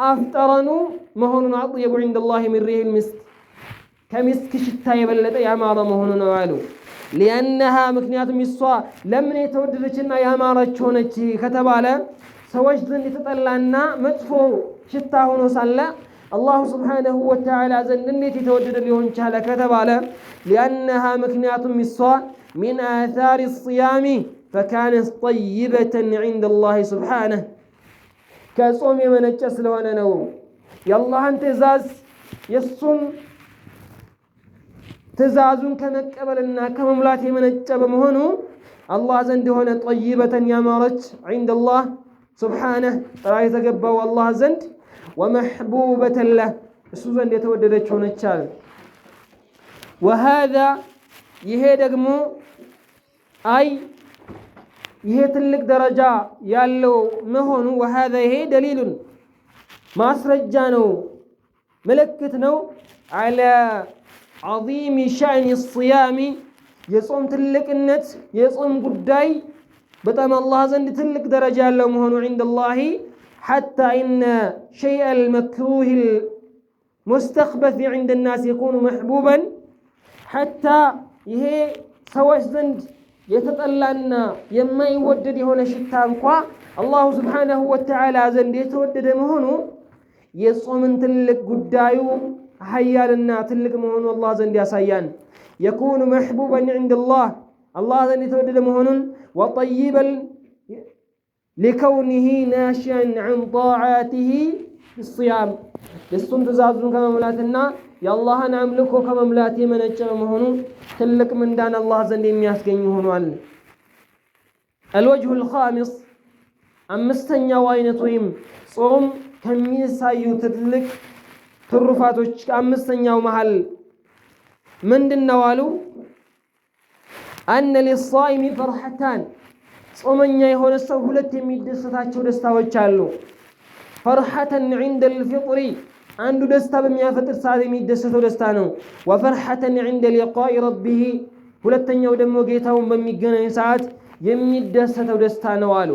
አፍጠረኑ መሆኑን አጥየቡ عند الله من ريح المسك ከሚስክ ሽታ የበለጠ ያማረ መሆኑን ነው አሉ لأنها ምክንያቱም እሷ ለምን የተወደደችና ያማረች ሆነች ከተባለ ሰዎች ዘንድ የተጠላና መጥፎ ሽታ ሆኖ ሳለ አላሁ ስብሓነሁ ወተዓላ ዘንድ እንዴት የተወደደ ሊሆን ቻለ ከተባለ ሊአነሃ ምክንያቱም እሷ ሚን አታሪ ሲያሚ ፈካነት ጠይበተን ዐንደ አላህ ስብሓነህ ከጾም የመነጨ ስለሆነ ነው። የአላህን ትእዛዝ የእሱን ትእዛዙን ከመቀበልና ከመሙላት የመነጨ በመሆኑ አላህ ዘንድ የሆነ ጠይበተን ያማረች ዐንደ አላህ ስብሓነህ ጥራ የተገባው አላህ ዘንድ ወመሕቡበተን ለህ እሱ ዘንድ የተወደደች ሆነች አለ። ወሃዛ ይሄ ደግሞ አይ ይሄ ትልቅ ደረጃ ያለው መሆኑ ወሃዛ ይሄ ደሊሉን ማስረጃ ነው፣ ምልክት ነው አለ ዐዚሚ ሸእኒ ሲያሚ የጾም ትልቅነት የጾም ጉዳይ በጣም አላህ ዘንድ ትልቅ ደረጃ ያለው መሆኑ ዐንደ አላህ ሐታ ኢነ ሸይአል መክሩሂል ሙስተኽበስ ዐንደ ናስ የኩኑ መሕቡበን ሐታ ይሄ ሰዎች ዘንድ የተጠላና የማይወደድ የሆነ ሽታ እንኳ አላሁ ስብሓነሁ ወተዓላ ዘንድ የተወደደ መሆኑ የጾምን ትልቅ ጉዳዩ ሀያልና ትልቅ መሆኑ አላህ ዘንድ ያሳያን። የኩኑ መሕቡበን ዐንደ አላህ ዘንድ የተወደደ መሆኑን ወጠይበን ሊከውኒሂ ናሽአን ዐን ጣዓቲሂ ቢስሲያም የእሱን ትእዛዙን ከመሙላትና የአላህን አምልኮ ከመሙላት የመነጨ በመሆኑ ትልቅ ምንዳን አላህ ዘንድ የሚያስገኝ ሆኗል። አልወጅሁል ኻሚስ አምስተኛው አይነት ወይም ጾም ከሚያሳዩ ትልቅ ትሩፋቶች አምስተኛው መሃል ምንድነው አሉ? አነ ሊሳኢሚ ፈርሐታን ጾመኛ የሆነ ሰው ሁለት የሚደሰታቸው ደስታዎች አሉ። ፈርሐተን ዐንደል ፊጥሪ አንዱ ደስታ በሚያፈጥር ሰዓት የሚደሰተው ደስታ ነው። ወፈርሐተን ዐንደ ሊቃኢ ረቢሂ ሁለተኛው ደግሞ ጌታውን በሚገናኝ ሰዓት የሚደሰተው ደስታ ነው አሉ።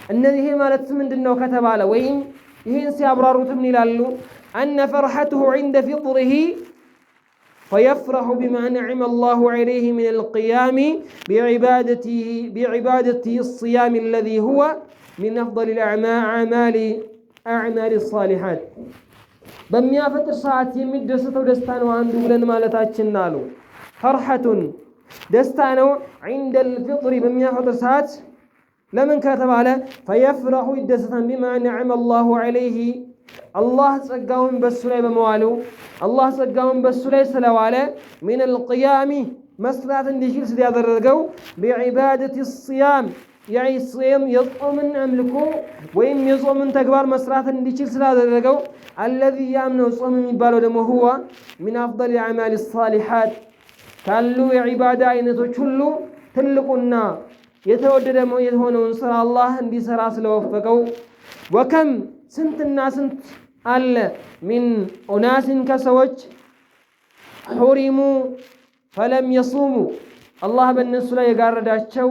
እነዚህ ማለት ምንድነው ከተባለ ወይም ይህን ሲያብራሩት ምን ይላሉ? አነ ፈርሐቱሁ ዐንደ ፊጥሪሂ فيفرح بما نعم الله عليه من القيام بعبادته الصيام الذي هو من أفضل الأعمال الصالحات በሚያፈጥር ሰዓት የሚደሰተው ደስታ ነው አንዱ ብለን ማለታችን አሉ። ፈርሐቱን ደስታ ነው ዐንደል ፊጥሪ በሚያፈጥር ሰዓት ለምን ከተባለ ፈየፍረሑ ይደሰታን ቢማ ነዐመ አላሁ ዐለይሂ አላህ ጸጋውን በሱ ላይ በመዋሉ አላህ ጸጋውን በሱ ላይ ስለዋለ ሚነል ቂያሚ መስራት እንዲችል ስላደረገው ቢዒባደቲ ሲያም የጾምን አምልኮ ወይም የጾምን ተግባር መስራት እንዲችል ስላደረገው አለዚ ያምነው ጾም የሚባለው ደግሞ ሁዋ ሚን አፍደል አዕማል ሳሊሓት ካሉ የዒባዳ አይነቶች ሁሉ ትልቁና የተወደደ የሆነውን ስራ አላህ እንዲሰራ ስለወፈቀው ወከም ስንትና ስንት አለ ሚን ኡናስን ከሰዎች ሑሪሙ ፈለም የሱሙ አላህ በእነሱ ላይ የጋረዳቸው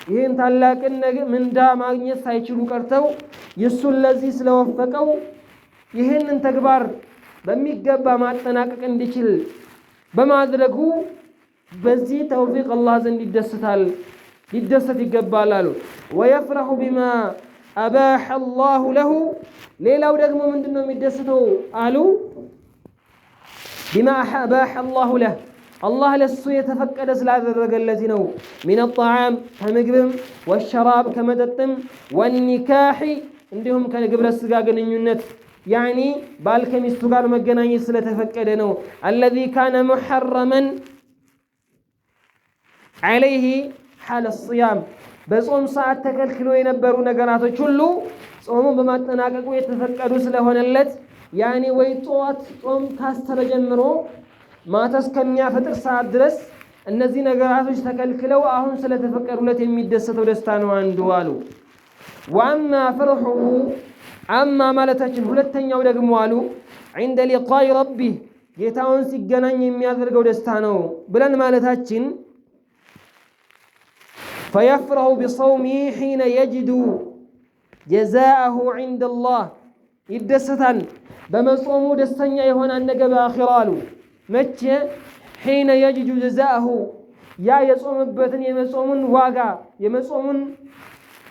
ይህን ታላቅን ምንዳ ማግኘት ሳይችሉ ቀርተው የሱን ለዚህ ስለወፈቀው ይህንን ተግባር በሚገባ ማጠናቀቅ እንዲችል በማድረጉ በዚህ ተውፊቅ አላህ ዘንድ ሊደሰት ይገባል አሉ። ወየፍረሑ ቢማ አባሐ አላሁ ለሁ ሌላው ደግሞ ምንድነው የሚደሰተው አሉ? ቢማ አባሐ አላሁ ለህ አላህ ለሱ የተፈቀደ ስላደረገለት ነው። ሚን ጣዓም ከምግብም፣ ወሸራብ ከመጠጥም፣ ወኒካሒ እንዲሁም ከግብረ ስጋ ግንኙነት ያኒ ባል ከሚስቱ ጋር መገናኘት ስለተፈቀደ ነው። አለዚ ካነ ሙሐረመን ዐለይሂ ሐለ ሲያም በጾም ሰዓት ተከልክሎ የነበሩ ነገራቶች ሁሉ ጾሙን በማጠናቀቁ የተፈቀዱ ስለሆነለት ያኒ ወይ ጧት ጾም ካስተረ ጀምሮ ማታ እስከሚያፈጥር ሰዓት ድረስ እነዚህ ነገራቶች ተከልክለው አሁን ስለተፈቀዱለት የሚደሰተው ደስታ ነው አንዱ አሉ። ወአማ ፈርሑሁ አማ ማለታችን ሁለተኛው ደግሞ አሉ ዐንደ ሊቃኢ ረቢህ ጌታውን ሲገናኝ የሚያደርገው ደስታ ነው ብለን ማለታችን ፈየፍረሑ ቢሰውሚሂ ሒነ የጅዱ ጀዛአሁ ዐንደ አላህ ይደሰታል በመጾሙ ደስተኛ የሆነ ነገ በአኺራ አሉ። መቼ ሒነ የጅዱ ጀዛአሁ ያ የጾምበትን የመጾሙን ዋጋ የመጾሙን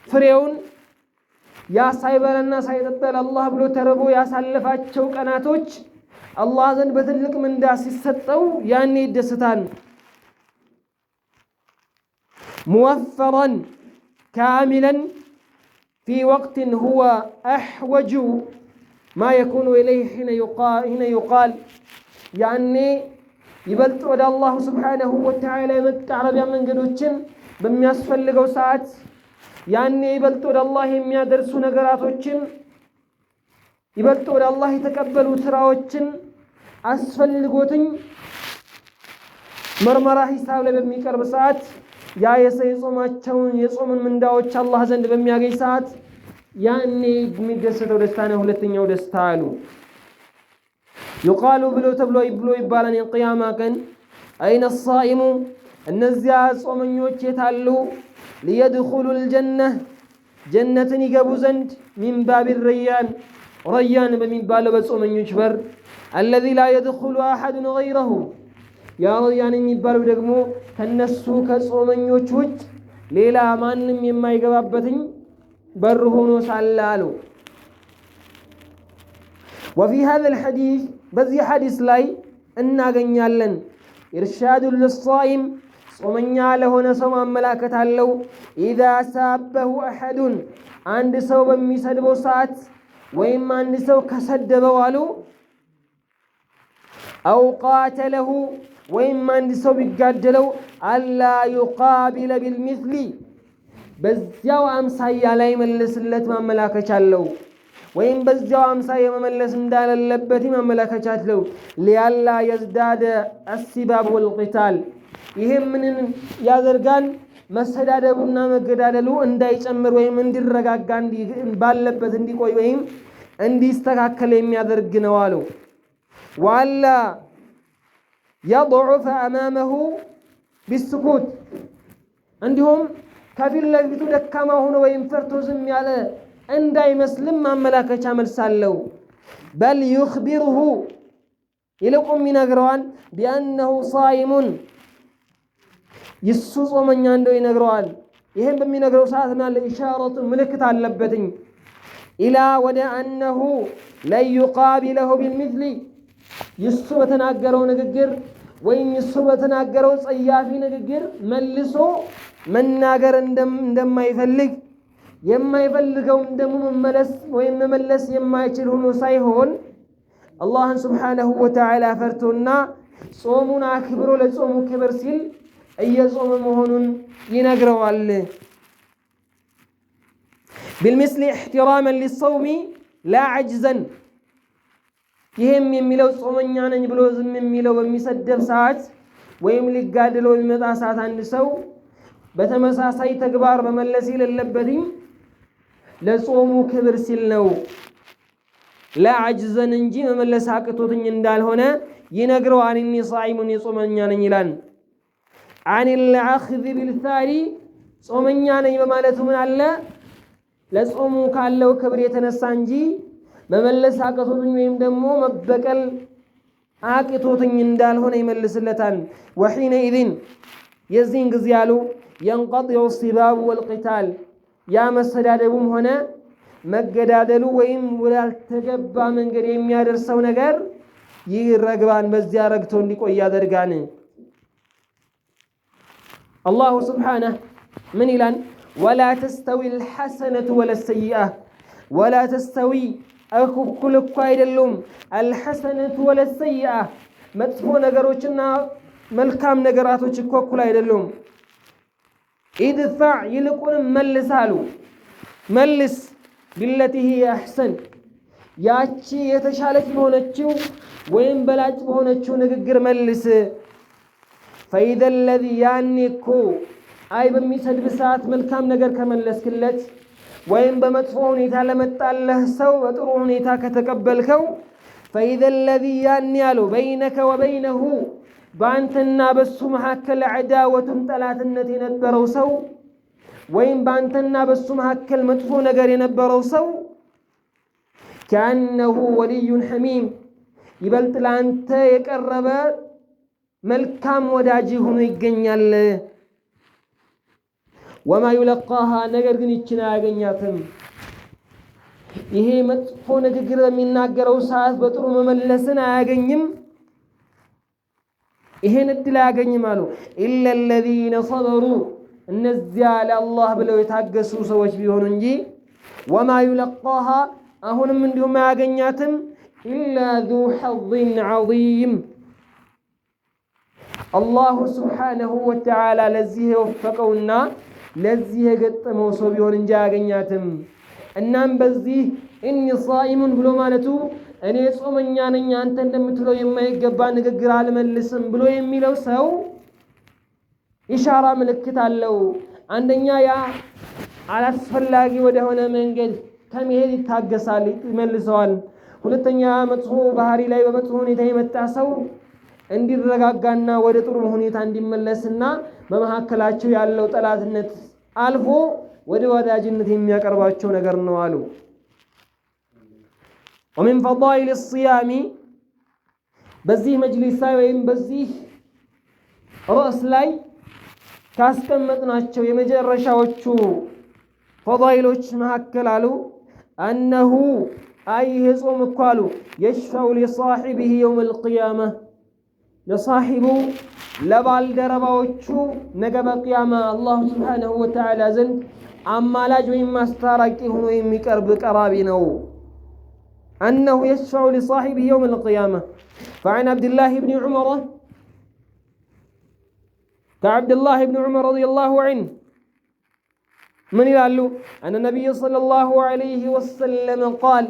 ፍሬውን ያ ሳይበላና ሳይጠጣ ለአላህ ብሎ ተርቦ ያሳለፋቸው ቀናቶች አላህ ዘንድ በትልቅ ምንዳ ሲሰጠው ያኔ ይደሰታል። ሙወፈራን ካሚለን ፊ ወቅትን ሁወ አሕወጁ ማ የኩኑ ኢለይህ ሒነ ዩቃል ያኔ ይበልጥ ወደ አላሁ ስብሓነሁ ወተዓላ የመቃረቢያ መንገዶችን በሚያስፈልገው ሰዓት ያኔ ይበልጥ ወደ አላህ የሚያደርሱ ነገራቶችን ይበልጥ ወደ አላህ የተቀበሉ ስራዎችን አስፈልጎትኝ መርመራ ሂሳብ ላይ በሚቀርብ ሰዓት ያ የጾምን ምንዳዎች አላህ ዘንድ በሚያገኝ ሰዓት ያኔ የሚደሰተው ደስታ ነው። ሁለተኛው ደስታ አሉ ይቃሉ ብሎ ይባላል የቂያማ ቀን አይነ ሳኢሙ እነዚያ ጾመኞች የታሉ ሊየድኹሉ ልጀነህ ጀነትን ይገቡ ዘንድ ሚን ባቢ ረያን ረያን በሚባለው በጾመኞች በር አለዚ ላ የድኹሉ አሐዱን ገይረሁ ያ ረያን የሚባለው ደግሞ ከነሱ ከጾመኞች ውጭ ሌላ ማንም የማይገባበትኝ በር ሆኖ ሳለ አሉ። ወፊ ሃዛል ሐዲስ በዚህ ሐዲስ ላይ እናገኛለን ኢርሻዱን ልሳኢም ጾመኛ ለሆነ ሰው ማመላከት አለው። ኢዛ ሳበሁ አሐዱን አንድ ሰው በሚሰድበው ሰዓት ወይም አንድ ሰው ከሰደበው አሉ አው ቃተለሁ ወይም አንድ ሰው ቢጋደለው አላ ዩቃቢለ ቢልሚስሊ በዚያው አምሳያ ላይ መልስለት ማመላከቻ አለው። ወይም በዚያው አምሳያ መመለስ እንዳለበት ማመላከቻ አለው። ሊያላ የዝዳደ አሲባብ ወልቂታል ይሄም ምንን ያደርጋል መሰዳደቡና መገዳደሉ እንዳይጨምር ወይም እንዲረጋጋ ባለበት እንዲቆይ ወይም እንዲስተካከል የሚያደርግ ነው አሉ። ወአላ የضعف أمامه بالسكوت እንዲሁም ከፊት ለፊቱ ደካማ ሆኖ ወይም ፈርቶ ዝም ያለ እንዳይመስልም ማመላከቻ መልሳለው። በል ይኽቢሩሁ ይልቁም ይነግረዋል ቢአነሁ ሳኢሙን ይሱ ጾመኛ እንደው ይነግረዋል። ይሄን በሚነግረው ሰዓት ማለት ኢሻራቱ ምልክት አለበትኝ ኢላ ወደ አነሁ ለይቃቢለሁ ቢልሚስሊ ይሱ በተናገረው ንግግር ወይም ይሱ በተናገረው ጸያፊ ንግግር መልሶ መናገር እንደማይፈልግ የማይፈልገውም ደግሞ መመለስ የማይችል ሆኖ ሳይሆን አላህን ስብሓነሁ ወተዓላ ፈርቶና ጾሙን አክብሮ ለጾሙ ክብር ሲል እየጾመ መሆኑን ይነግረዋል። ቢልሚስሊ ኢሕቲራመን ሊሰውሚ ላ ዐጅዘን ይህም የሚለው ጾመኛ ነኝ ብሎ ዝም የሚለው በሚሰደብ ሰዓት ወይም ሊጋደለው በሚመጣ ሰዓት አንድ ሰው በተመሳሳይ ተግባር መመለስ የሌለበትኝ ለጾሙ ክብር ሲል ነው። ላ ዐጅዘን እንጂ መመለስ አቅቶትኝ እንዳልሆነ ይነግረዋል። እኒ ሳኢሙን የጾመኛ ነኝ ይላል። አኒል አኽዚ ቢልሳሪ ጾመኛ ነኝ በማለቱ ምን አለ ለጾሙ ካለው ክብር የተነሳ እንጂ መመለስ አቅቶትኝ ወይም ደግሞ መበቀል አቅቶትኝ እንዳልሆነ ይመልስለታል። ወሒነ ኢዝን የዚህን ጊዜ አሉ የንቀጢዑ ሲባቡ ወልቂታል ያ መሰዳደቡም ሆነ መገዳደሉ ወይም ወዳልተገባ መንገድ የሚያደርሰው ነገር ይረግባን በዚያ ረግቶ እንዲቆይ ያደርጋን። አላሁ ስብሓነሁ ምን ይላል? ወላ ተስተዊ አልሐሰነቱ ወለሰይአ ወላ ተስተዊ እኩል እኮ አይደሉም አልሐሰነቱ ወለሰይአ መጥፎ ነገሮችና መልካም ነገራቶች እኮ እኩል አይደሉም። ኢድፋዕ ይልቁንም መልስ አሉ መልስ ቢለቲ ሂየ አሕሰን ያቺ የተሻለች በሆነችው ወይም በላጭ በሆነችው ንግግር መልስ። ፈኢዘ ለዚ ያኔ እኮ አይ በሚሰድብ ሰዓት መልካም ነገር ከመለስክለት ወይም በመጥፎ ሁኔታ ለመጣለህ ሰው በጥሩ ሁኔታ ከተቀበልከው ፈኢዘ ለዚ ያኔ አሉ በይነከ ወበይነሁ በአንተና በሱ መካከል ዐዳወቱን ጠላትነት የነበረው ሰው ወይም በአንተና በሱ መካከል መጥፎ ነገር የነበረው ሰው ከአነሁ ወልዩን ሐሚም ይበልጥ ለአንተ የቀረበ መልካም ወዳጅ ሆኖ ይገኛል። ወማ ዩለቃሃ ነገር ግን ይችን አያገኛትም ይሄ መጥፎ ንግግር በሚናገረው ሰዓት በጥሩ መመለስን አያገኝም። ይሄን እድል አያገኝም አሉ። ኢላ الذين صبروا እነዚያ ለአላህ ብለው የታገሱ ሰዎች ቢሆኑ እንጂ ወማ ይለቃሃ አሁንም እንዲሁም አያገኛትም ኢላ ذو حظ عظيم አላሁ ስብሓነሁ ወተዓላ ለዚህ የወፈቀውና ለዚህ የገጠመው ሰው ቢሆን እንጂ አያገኛትም። እናም በዚህ ኢኒ ሷኢሙን ብሎ ማለቱ እኔ ጾመኛ ነኝ አንተ እንደምትለው የማይገባ ንግግር አልመልስም ብሎ የሚለው ሰው ኢሻራ ምልክት አለው። አንደኛ ያ አላስፈላጊ ወደሆነ መንገድ ከመሄድ ይታገሳል፣ ይመልሰዋል። ሁለተኛ መጥፎ ባህሪ ላይ በመጥፎ ሁኔታ የመጣ ሰው እንዲረጋጋና ወደ ጥሩ ሁኔታ እንዲመለስና በመካከላቸው ያለው ጠላትነት አልፎ ወደ ወዳጅነት የሚያቀርባቸው ነገር ነው አሉ። ومن فضائل الصيام በዚህ መጅሊስ ላይ ወይም በዚህ ርዕስ ላይ ካስቀመጥናቸው የመጨረሻዎቹ ፈዳኢሎች መካከል አሉ أنه أي ጾም እኮ አሉ يشفع لصاحبه يوم القيامة ለሳሂቡ ለባልደረባዎቹ ነገ በቂያማ አላሁ ስብሓነሁ ወተዓላ ዘንድ አማላጅ ወይም ማስታራቂ ሆኖ የሚቀርብ ቀራቢ ነው። أنه يشفع لصاحبه يوم القيامة فعن عبد الله بن عمر كعبد الله بن عمر رضي الله عنه من يقول أن النبي صلى الله عليه وسلم قال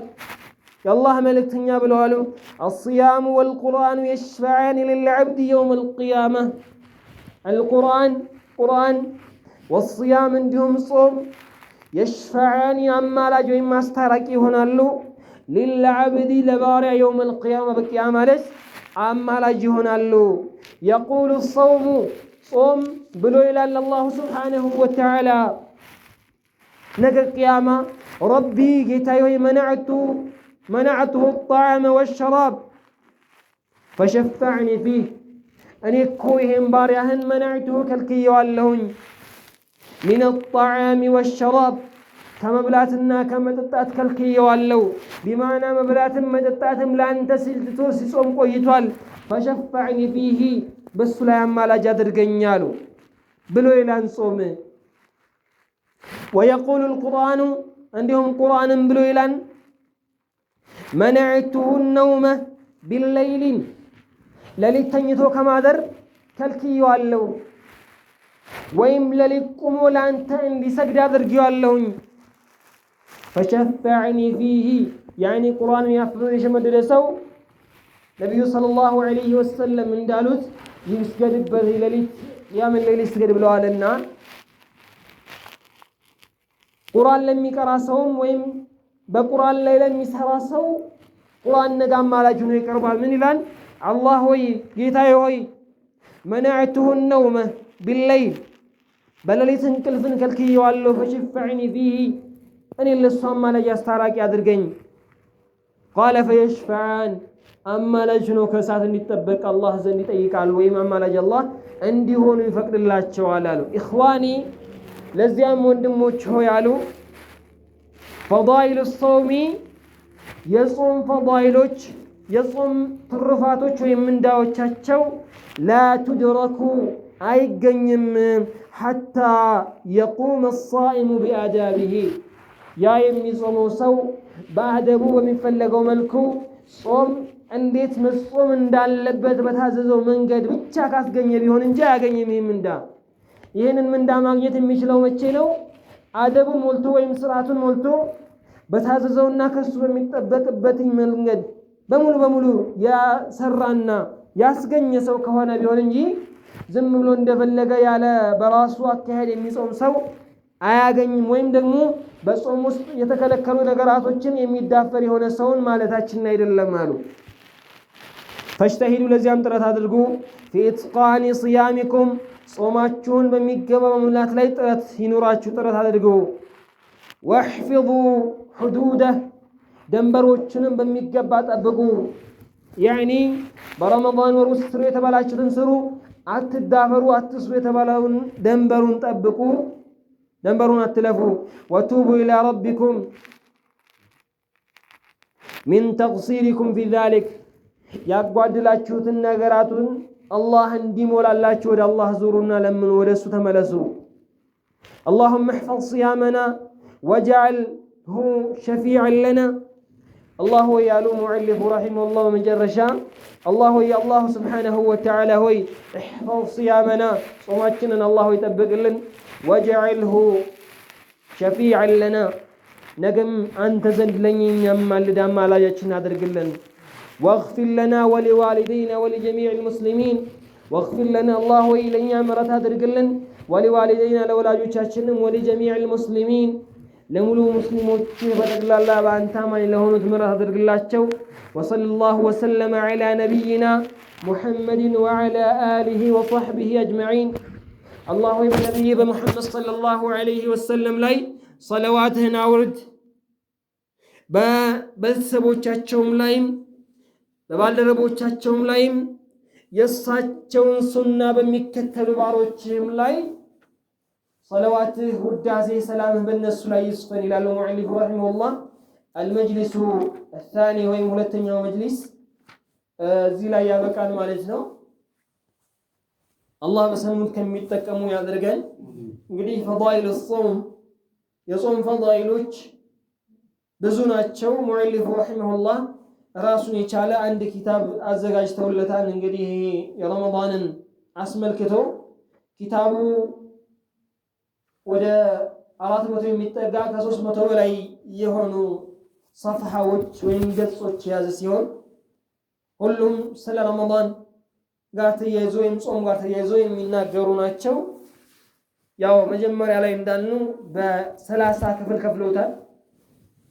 الله ملكتنيا بلوالو الصيام والقرآن يشفعان للعبد يوم القيامة القرآن والصيام عندهم صوم يشفعان أما لا جو إما استركي هنا له للعبد لبارع يوم القيامة بقيامة لس أما لا جو هنا له يقول الصوم صوم بلو إلى الله سبحانه وتعالى نجا القيامة ربي جيتاي منعته الطعام والشراب فشفعني فيه أن يكويهم باريهن منعته كالكي واللون من الطعام والشراب كما بلاتنا كما تتات كالكي واللو بمعنى مبلات متتاتم لأن تسلت توسي صوم قويتوال فشفعني فيه بس لا يما لا جادر قنيالو بلو إلان صوم ويقول القرآن عندهم قرآن بلو إلان منعته النوم بالليل لليت تنيتو كما در كالكي واللو ويم لليت قمو لانت اندي سجد درجي واللو فشفعني فيه يعني قرآن يحفظ يشمد لسو نبي صلى الله عليه وسلم من دالوت يسجد بذي لليت يا من ليل يسجد بلوالنا قرآن لم يكراسهم ويم በቁርአን ላይ ለሚሰራ ሰው ቁርአን ነገ አማላጅ ሆኖ ይቀርባል። ምን ይላል? አላህ ሆይ ጌታዬ ሆይ منعته النوم بالليل በሌሊት እንቅልፍን ከልክዬዋለሁ فشفعني فيه እኔ ለሱ አማላጅ አስታራቂ አድርገኝ። قال فيشفعان አማላጅ ነው ከእሳት እንዲጠበቅ አላህ ዘንድ ይጠይቃል ወይም አማላጅ አላህ እንዲሆኑ ይፈቅድላቸዋል አሉ። ኢኽዋኒ ለዚያም ወንድሞች ሆይ አሉ فضائل الصوم يصوم فضائلوች የጾም ትሩፋቶች ወይም ምንዳዎቻቸው لا تدركوا አይገኝም حتى يقوم الصائم بآدابه ያ የሚጾመው ሰው በአደቡ በሚፈለገው መልኩ ጾም እንዴት መጾም እንዳለበት በታዘዘው መንገድ ብቻ ካስገኘ ቢሆን እንጂ አያገኝም። ይሄንን ምንዳ ማግኘት የሚችለው መቼ ነው? አደቡን ሞልቶ ወይም ስርዓቱን ሞልቶ በታዘዘውና ከሱ በሚጠበቅበት መንገድ በሙሉ ያሰራና ያስገኘ ሰው ከሆነ ቢሆን እንጂ ዝም ብሎ እንደፈለገ ያለ በራሱ አካሄድ የሚጾም ሰው አያገኝም። ወይም ደግሞ በጾም ውስጥ የተከለከሉ ነገራቶችን የሚዳፈር የሆነ ሰውን ማለታችን አይደለም አሉ። ፈጅተሂዱ ለዚያም ጥረት አድርጉ في إتقان صيامكم ጾማችሁን በሚገባ መሙላት ላይ ጥረት ይኑራችሁ፣ ጥረት አድርጉ። واحفظوا حدوده ደንበሮችንም በሚገባ ጠብቁ። ያኒ በረመዳን ወር ውስጥ ስሩ የተባላችሁትን ስሩ፣ አትዳፈሩ፣ አትስሩ የተባለውን ደንበሩን ጠብቁ፣ ደንበሩን አትለፉ። ወቱቡ ኢላ ረቢኩም ሚን ተቅሲሪኩም ፊ ዛሊክ ያጓድላችሁትን ነገራቱን አላህ እንዲሞላላችሁ ወደ አላህ ዙሩና ለምኑ፣ ወደ እሱ ተመለሱ። اللهم احفظ صيامنا واجعله شفيعا لنا. الله يالو معلف رحمه الله من جرشا الله يا الله سبحانه وتعالى هو احفظ صيامنا صوماتنا الله يطبق لنا واجعله شفيعا لنا نجم أنت زند لني يما لدام على جتنا درجلن واغفر لنا ولوالدينا ولجميع المسلمين واغفر لنا الله إلينا مرتها درجلن ولوالدينا لولاجوቻችንም ولجميع المسلمين ለሙሉ ሙስሊሞች በጠቅላላ በአንተ አማኝ ለሆኑት ምሕረት አድርግላቸው። وصلى الله وسلم على نبينا محمد وعلى آله وصحبه أجمعين. الله بنبي محمد صلى الله عليه وسلم ላይ صلواتهن አውርድ በቤተሰቦቻቸውም ላይም በባልደረቦቻቸውም ላይም የእሳቸውን ሱና በሚከተሉ ባሮችም ላይ صلواتህ ውዳሴ ሰላምህ በእነሱ ላይ ይስፈን ይላሉ ሙዕሊፍ ረሒመሁላህ። አልመጅሊሱ الثاني ወይም ሁለተኛው መጅሊስ እዚህ ላይ ያበቃል ማለት ነው። አላህ በሰሙት ከሚጠቀሙ ያድርገን። እንግዲህ ፈዳኢል الصوم የጾም ፈዳኢሎች ብዙ ናቸው። ሙዕሊፍ ረሒመሁላህ ራሱን የቻለ አንድ ኪታብ አዘጋጅተውለታል። እንግዲህ የረመዳንን አስመልክቶ ኪታቡ ወደ 400 የሚጠጋ ከ300 በላይ የሆኑ صفحዎች ወይም ገጾች የያዘ ሲሆን ሁሉም ስለ ረመዳን ጋር ተያይዞ ወይም ጾም ጋር ተያይዞ የሚናገሩ ናቸው። ያው መጀመሪያ ላይ እንዳልነው በ30 ክፍል ከፍለውታል።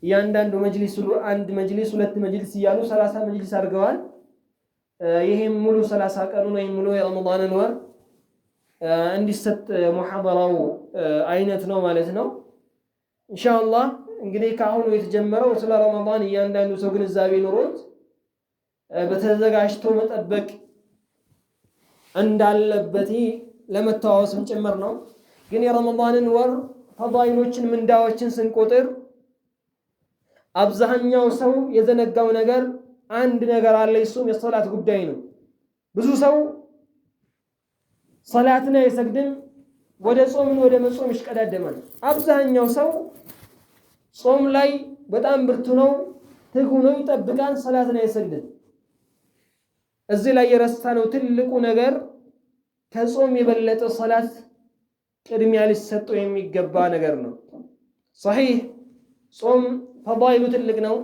እያንዳንዱ መጅሊስ አንድ መጅሊስ ሁለት መጅሊስ እያሉ 30 መጅሊስ አድርገዋል። ይሄም ሙሉ 30 ቀኑን ወይም ሙሉ የረመዳንን ወር እንዲሰጥ ሙሐደራው አይነት ነው ማለት ነው። ኢንሻአላህ እንግዲህ ከአሁኑ የተጀመረው ስለ ረመዳን እያንዳንዱ ሰው ግንዛቤ ኖሮት በተዘጋጅቶ መጠበቅ እንዳለበት ለመተዋወስም ጭምር ነው። ግን የረመዳንን ወር ፈዳኢሎችን ምንዳዎችን ስንቆጥር አብዛኛው ሰው የዘነጋው ነገር አንድ ነገር አለ። እሱም የሶላት ጉዳይ ነው። ብዙ ሰው ሶላትን አይሰግድም፣ ወደ ጾምን ወደ መጾም ይሽቀዳደማል። አብዛኛው ሰው ጾም ላይ በጣም ብርቱ ነው፣ ትጉ ነው፣ ይጠብቃል፣ ሶላትን አይሰግድም። እዚህ ላይ የረሳነው ትልቁ ነገር ከጾም የበለጠ ሶላት ቅድሚያ ሊሰጠው የሚገባ ነገር ነው። صحيح ጾም ፈዳኢሉ ትልቅ ነው፣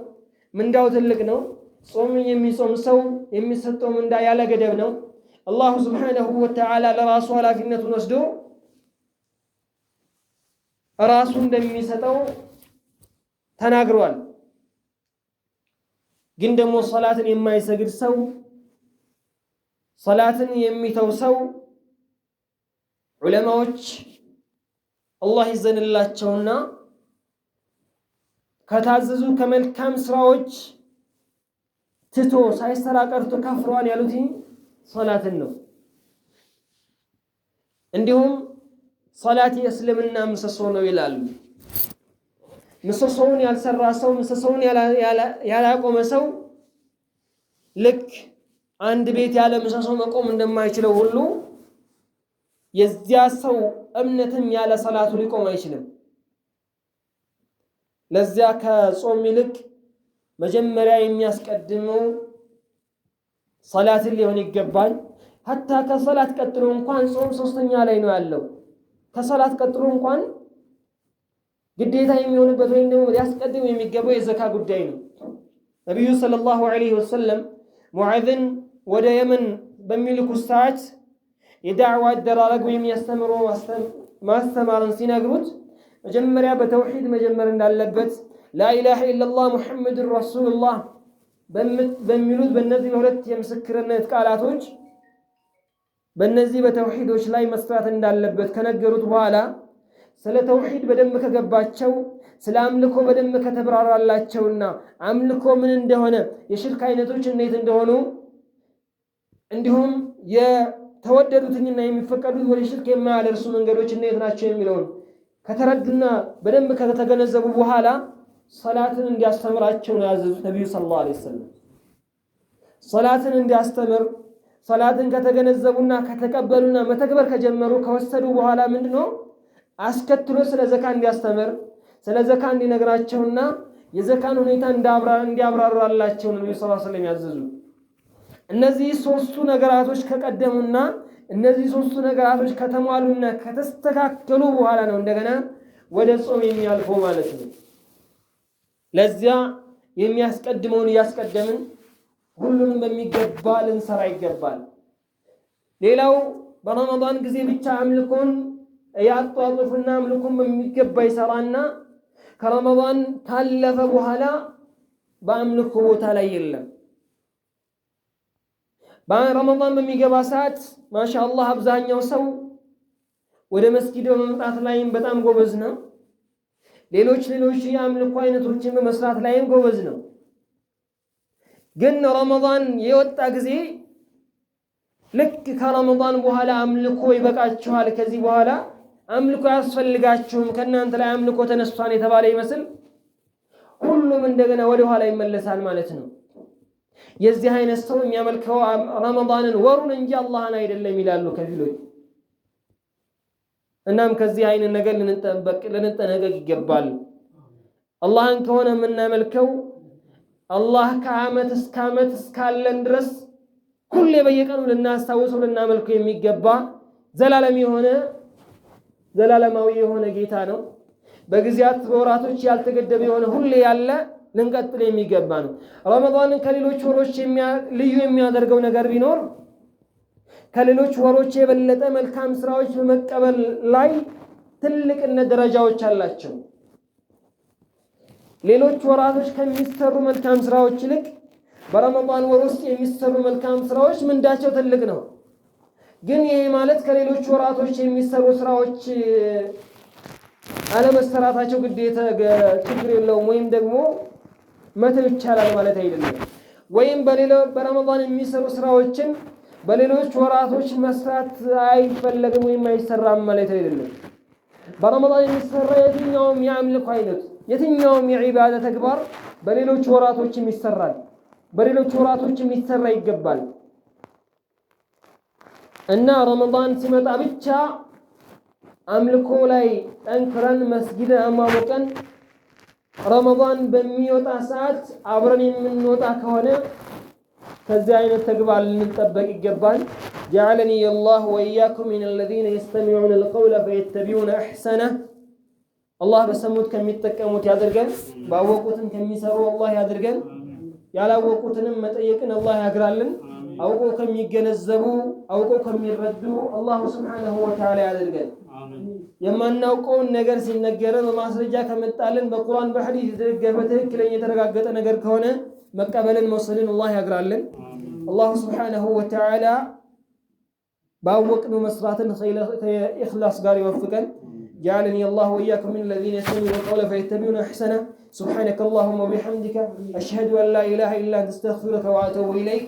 ምንዳው ትልቅ ነው። ጾም የሚጾም ሰው የሚሰጠው ምንዳ ያለ ገደብ ነው። አላሁ ሱብሓነሁ ወተዓላ ለራሱ ኃላፊነቱን ወስዶ ራሱ እንደሚሰጠው ተናግሯል። ግን ደግሞ ሶላትን የማይሰግድ ሰው ሶላትን የሚተው ሰው ዑለማዎች አላህ ይዘንላቸውና ከታዘዙ ከመልካም ስራዎች ትቶ ሳይሰራ ቀርቶ ከፍሯል ያሉት ሶላትን ነው። እንዲሁም ሶላት የእስልምና ምሰሶ ነው ይላሉ። ምሰሶውን ያልሰራ ሰው ምሰሶውን ያላቆመ ሰው ልክ አንድ ቤት ያለ ምሰሶ መቆም እንደማይችለው ሁሉ የዚያ ሰው እምነትም ያለ ሶላቱ ሊቆም አይችልም። ለዚያ ከጾም ይልቅ መጀመሪያ የሚያስቀድመው ሶላትን ሊሆን ይገባል። ሐታ ከሶላት ቀጥሎ እንኳን ጾም ሶስተኛ ላይ ነው ያለው። ከሶላት ቀጥሎ እንኳን ግዴታ የሚሆንበት ወይም ደግሞ ሊያስቀድም የሚገባው የዘካ ጉዳይ ነው። ነብዩ ሰለላሁ ዐለይሂ ወሰለም ሙዓዝን ወደ የመን በሚልኩ ሰዓት የዳዕዋ አደራረግ ወይም ያስተምሩ ማስተማርን ሲነግሩት መጀመሪያ በተውሂድ መጀመር እንዳለበት ላኢላሃ ኢለላህ ሙሐመዱር ረሱሉላህ በሚሉት በእነዚህ ሁለት የምስክርነት ቃላቶች በእነዚህ በተውሂዶች ላይ መስራት እንዳለበት ከነገሩት በኋላ ስለ ተውሂድ በደንብ ከገባቸው ስለ አምልኮ በደንብ ከተብራራላቸውና አምልኮ ምን እንደሆነ የሽርክ አይነቶች እንዴት እንደሆኑ እንዲሁም የተወደዱትና የሚፈቀዱት ወደ ሽርክ የማያደርሱ መንገዶች እንዴት ናቸው የሚለውን ከተረዱና በደንብ ከተገነዘቡ በኋላ ሰላትን እንዲያስተምራቸው ነው ያዘዙት ነብዩ ሰለላሁ ዐለይሂ ወሰለም። ሰላትን እንዲያስተምር ሰላትን ከተገነዘቡና ከተቀበሉና መተግበር ከጀመሩ ከወሰዱ በኋላ ምንድነው አስከትሎ ስለ ዘካ እንዲያስተምር ስለ ዘካ እንዲነግራቸውና የዘካን ሁኔታ እንዲያብራራላቸው ነብዩ ሰለላሁ ዐለይሂ ወሰለም ያዘዙ። እነዚህ ሶስቱ ነገራቶች ከቀደሙና እነዚህ ሶስቱ ነገራቶች ከተሟሉና ከተስተካከሉ በኋላ ነው እንደገና ወደ ጾም የሚያልፈው ማለት ነው። ለዚያ የሚያስቀድመውን ያስቀደምን ሁሉንም በሚገባ ልንሰራ ይገባል። ሌላው በረመዳን ጊዜ ብቻ አምልኮን ያጧጡፍና አምልኮን በሚገባ ይሰራና ከረመዳን ካለፈ በኋላ በአምልኮ ቦታ ላይ የለም። በረመዳን በሚገባ ሰዓት ማሻአላህ አብዛኛው ሰው ወደ መስጊድ በመምጣት ላይም በጣም ጎበዝ ነው። ሌሎች የአምልኮ አይነቶችን በመስራት ላይም ጎበዝ ነው። ግን ረመዳን የወጣ ጊዜ ልክ ከረመዳን በኋላ አምልኮ ይበቃችኋል፣ ከዚህ በኋላ አምልኮ ያስፈልጋችሁም፣ ከእናንተ ላይ አምልኮ ተነስቷል የተባለ ይመስል ሁሉም እንደገና ወደ ኋላ ይመለሳል ማለት ነው። የዚህ አይነት ሰው የሚያመልከው ረመዳንን ወሩን እንጂ አላህን አይደለም ይላሉ ከፊሎች። እናም ከዚህ አይነት ነገር ልንጠነቀቅ ይገባል። አላህን ከሆነ የምናመልከው አላህ ከዓመት እስከ ዓመት እስካለን ድረስ ሁሌ በየቀኑ ልናስታውሰው ልናመልከው የሚገባ ዘላለማዊ የሆነ ጌታ ነው። በጊዜያት በወራቶች ያልተገደበ የሆነ ሁሌ ያለ ልንቀጥል የሚገባ ነው። ረመዳንን ከሌሎች ወሮች ልዩ የሚያደርገው ነገር ቢኖር ከሌሎች ወሮች የበለጠ መልካም ስራዎች በመቀበል ላይ ትልቅነት ደረጃዎች አላቸው። ሌሎች ወራቶች ከሚሰሩ መልካም ስራዎች ይልቅ በረመዳን ወር ውስጥ የሚሰሩ መልካም ስራዎች ምንዳቸው ትልቅ ነው። ግን ይሄ ማለት ከሌሎች ወራቶች የሚሰሩ ስራዎች አለመሰራታቸው ግዴታ ችግር የለውም ወይም ደግሞ መተው ይቻላል ማለት አይደለም። ወይም በረመዳን የሚሰሩ ስራዎችን በሌሎች ወራቶች መስራት አይፈለግም ወይም አይሰራም ማለት አይደለም። በረመዳን የሚሰራ የትኛውም የአምልኮ አይነት የትኛውም የዒባዳ ተግባር በሌሎች ወራቶችም ይሰራል፣ በሌሎች ወራቶችም ይሰራ ይገባል። እና ረመዳን ሲመጣ ብቻ አምልኮ ላይ ጠንክረን መስጊድን አሟሙቀን ረመዳን በሚወጣ ሰዓት አብረን የምንወጣ ከሆነ ከዚህ አይነት ተግባር ልንጠበቅ ይገባል። جعلني الله وإياكم من الذين يستمعون القول فيتبعون أحسنه الله بسموت كم يتكموت يادرجن باوقوتن كم يسروا الله يادرجن ያላወቁትንም መጠየቅን አላህ ያግራልን። አውቀው ከሚገነዘቡ አውቀው ከሚረዱ አላህ Subhanahu Wa Ta'ala ያድርገን። የማናውቀውን ነገር ሲነገረን በማስረጃ ከመጣልን በቁርአን በሐዲስ የተደገፈ ትክክለኛ የተረጋገጠ ነገር ከሆነ መቀበልን መውሰድን አላህ ያግራልን። አላህ Subhanahu Wa Ta'ala ባወቅነው መስራትን ኢኽላስ ጋር ይወፍቀን። جعلني الله وإياكم من الذين يستمعون القول فيتبعون أحسنه سبحانك اللهم وبحمدك أشهد أن لا إله إلا أنت أستغفرك وأتوب إليك.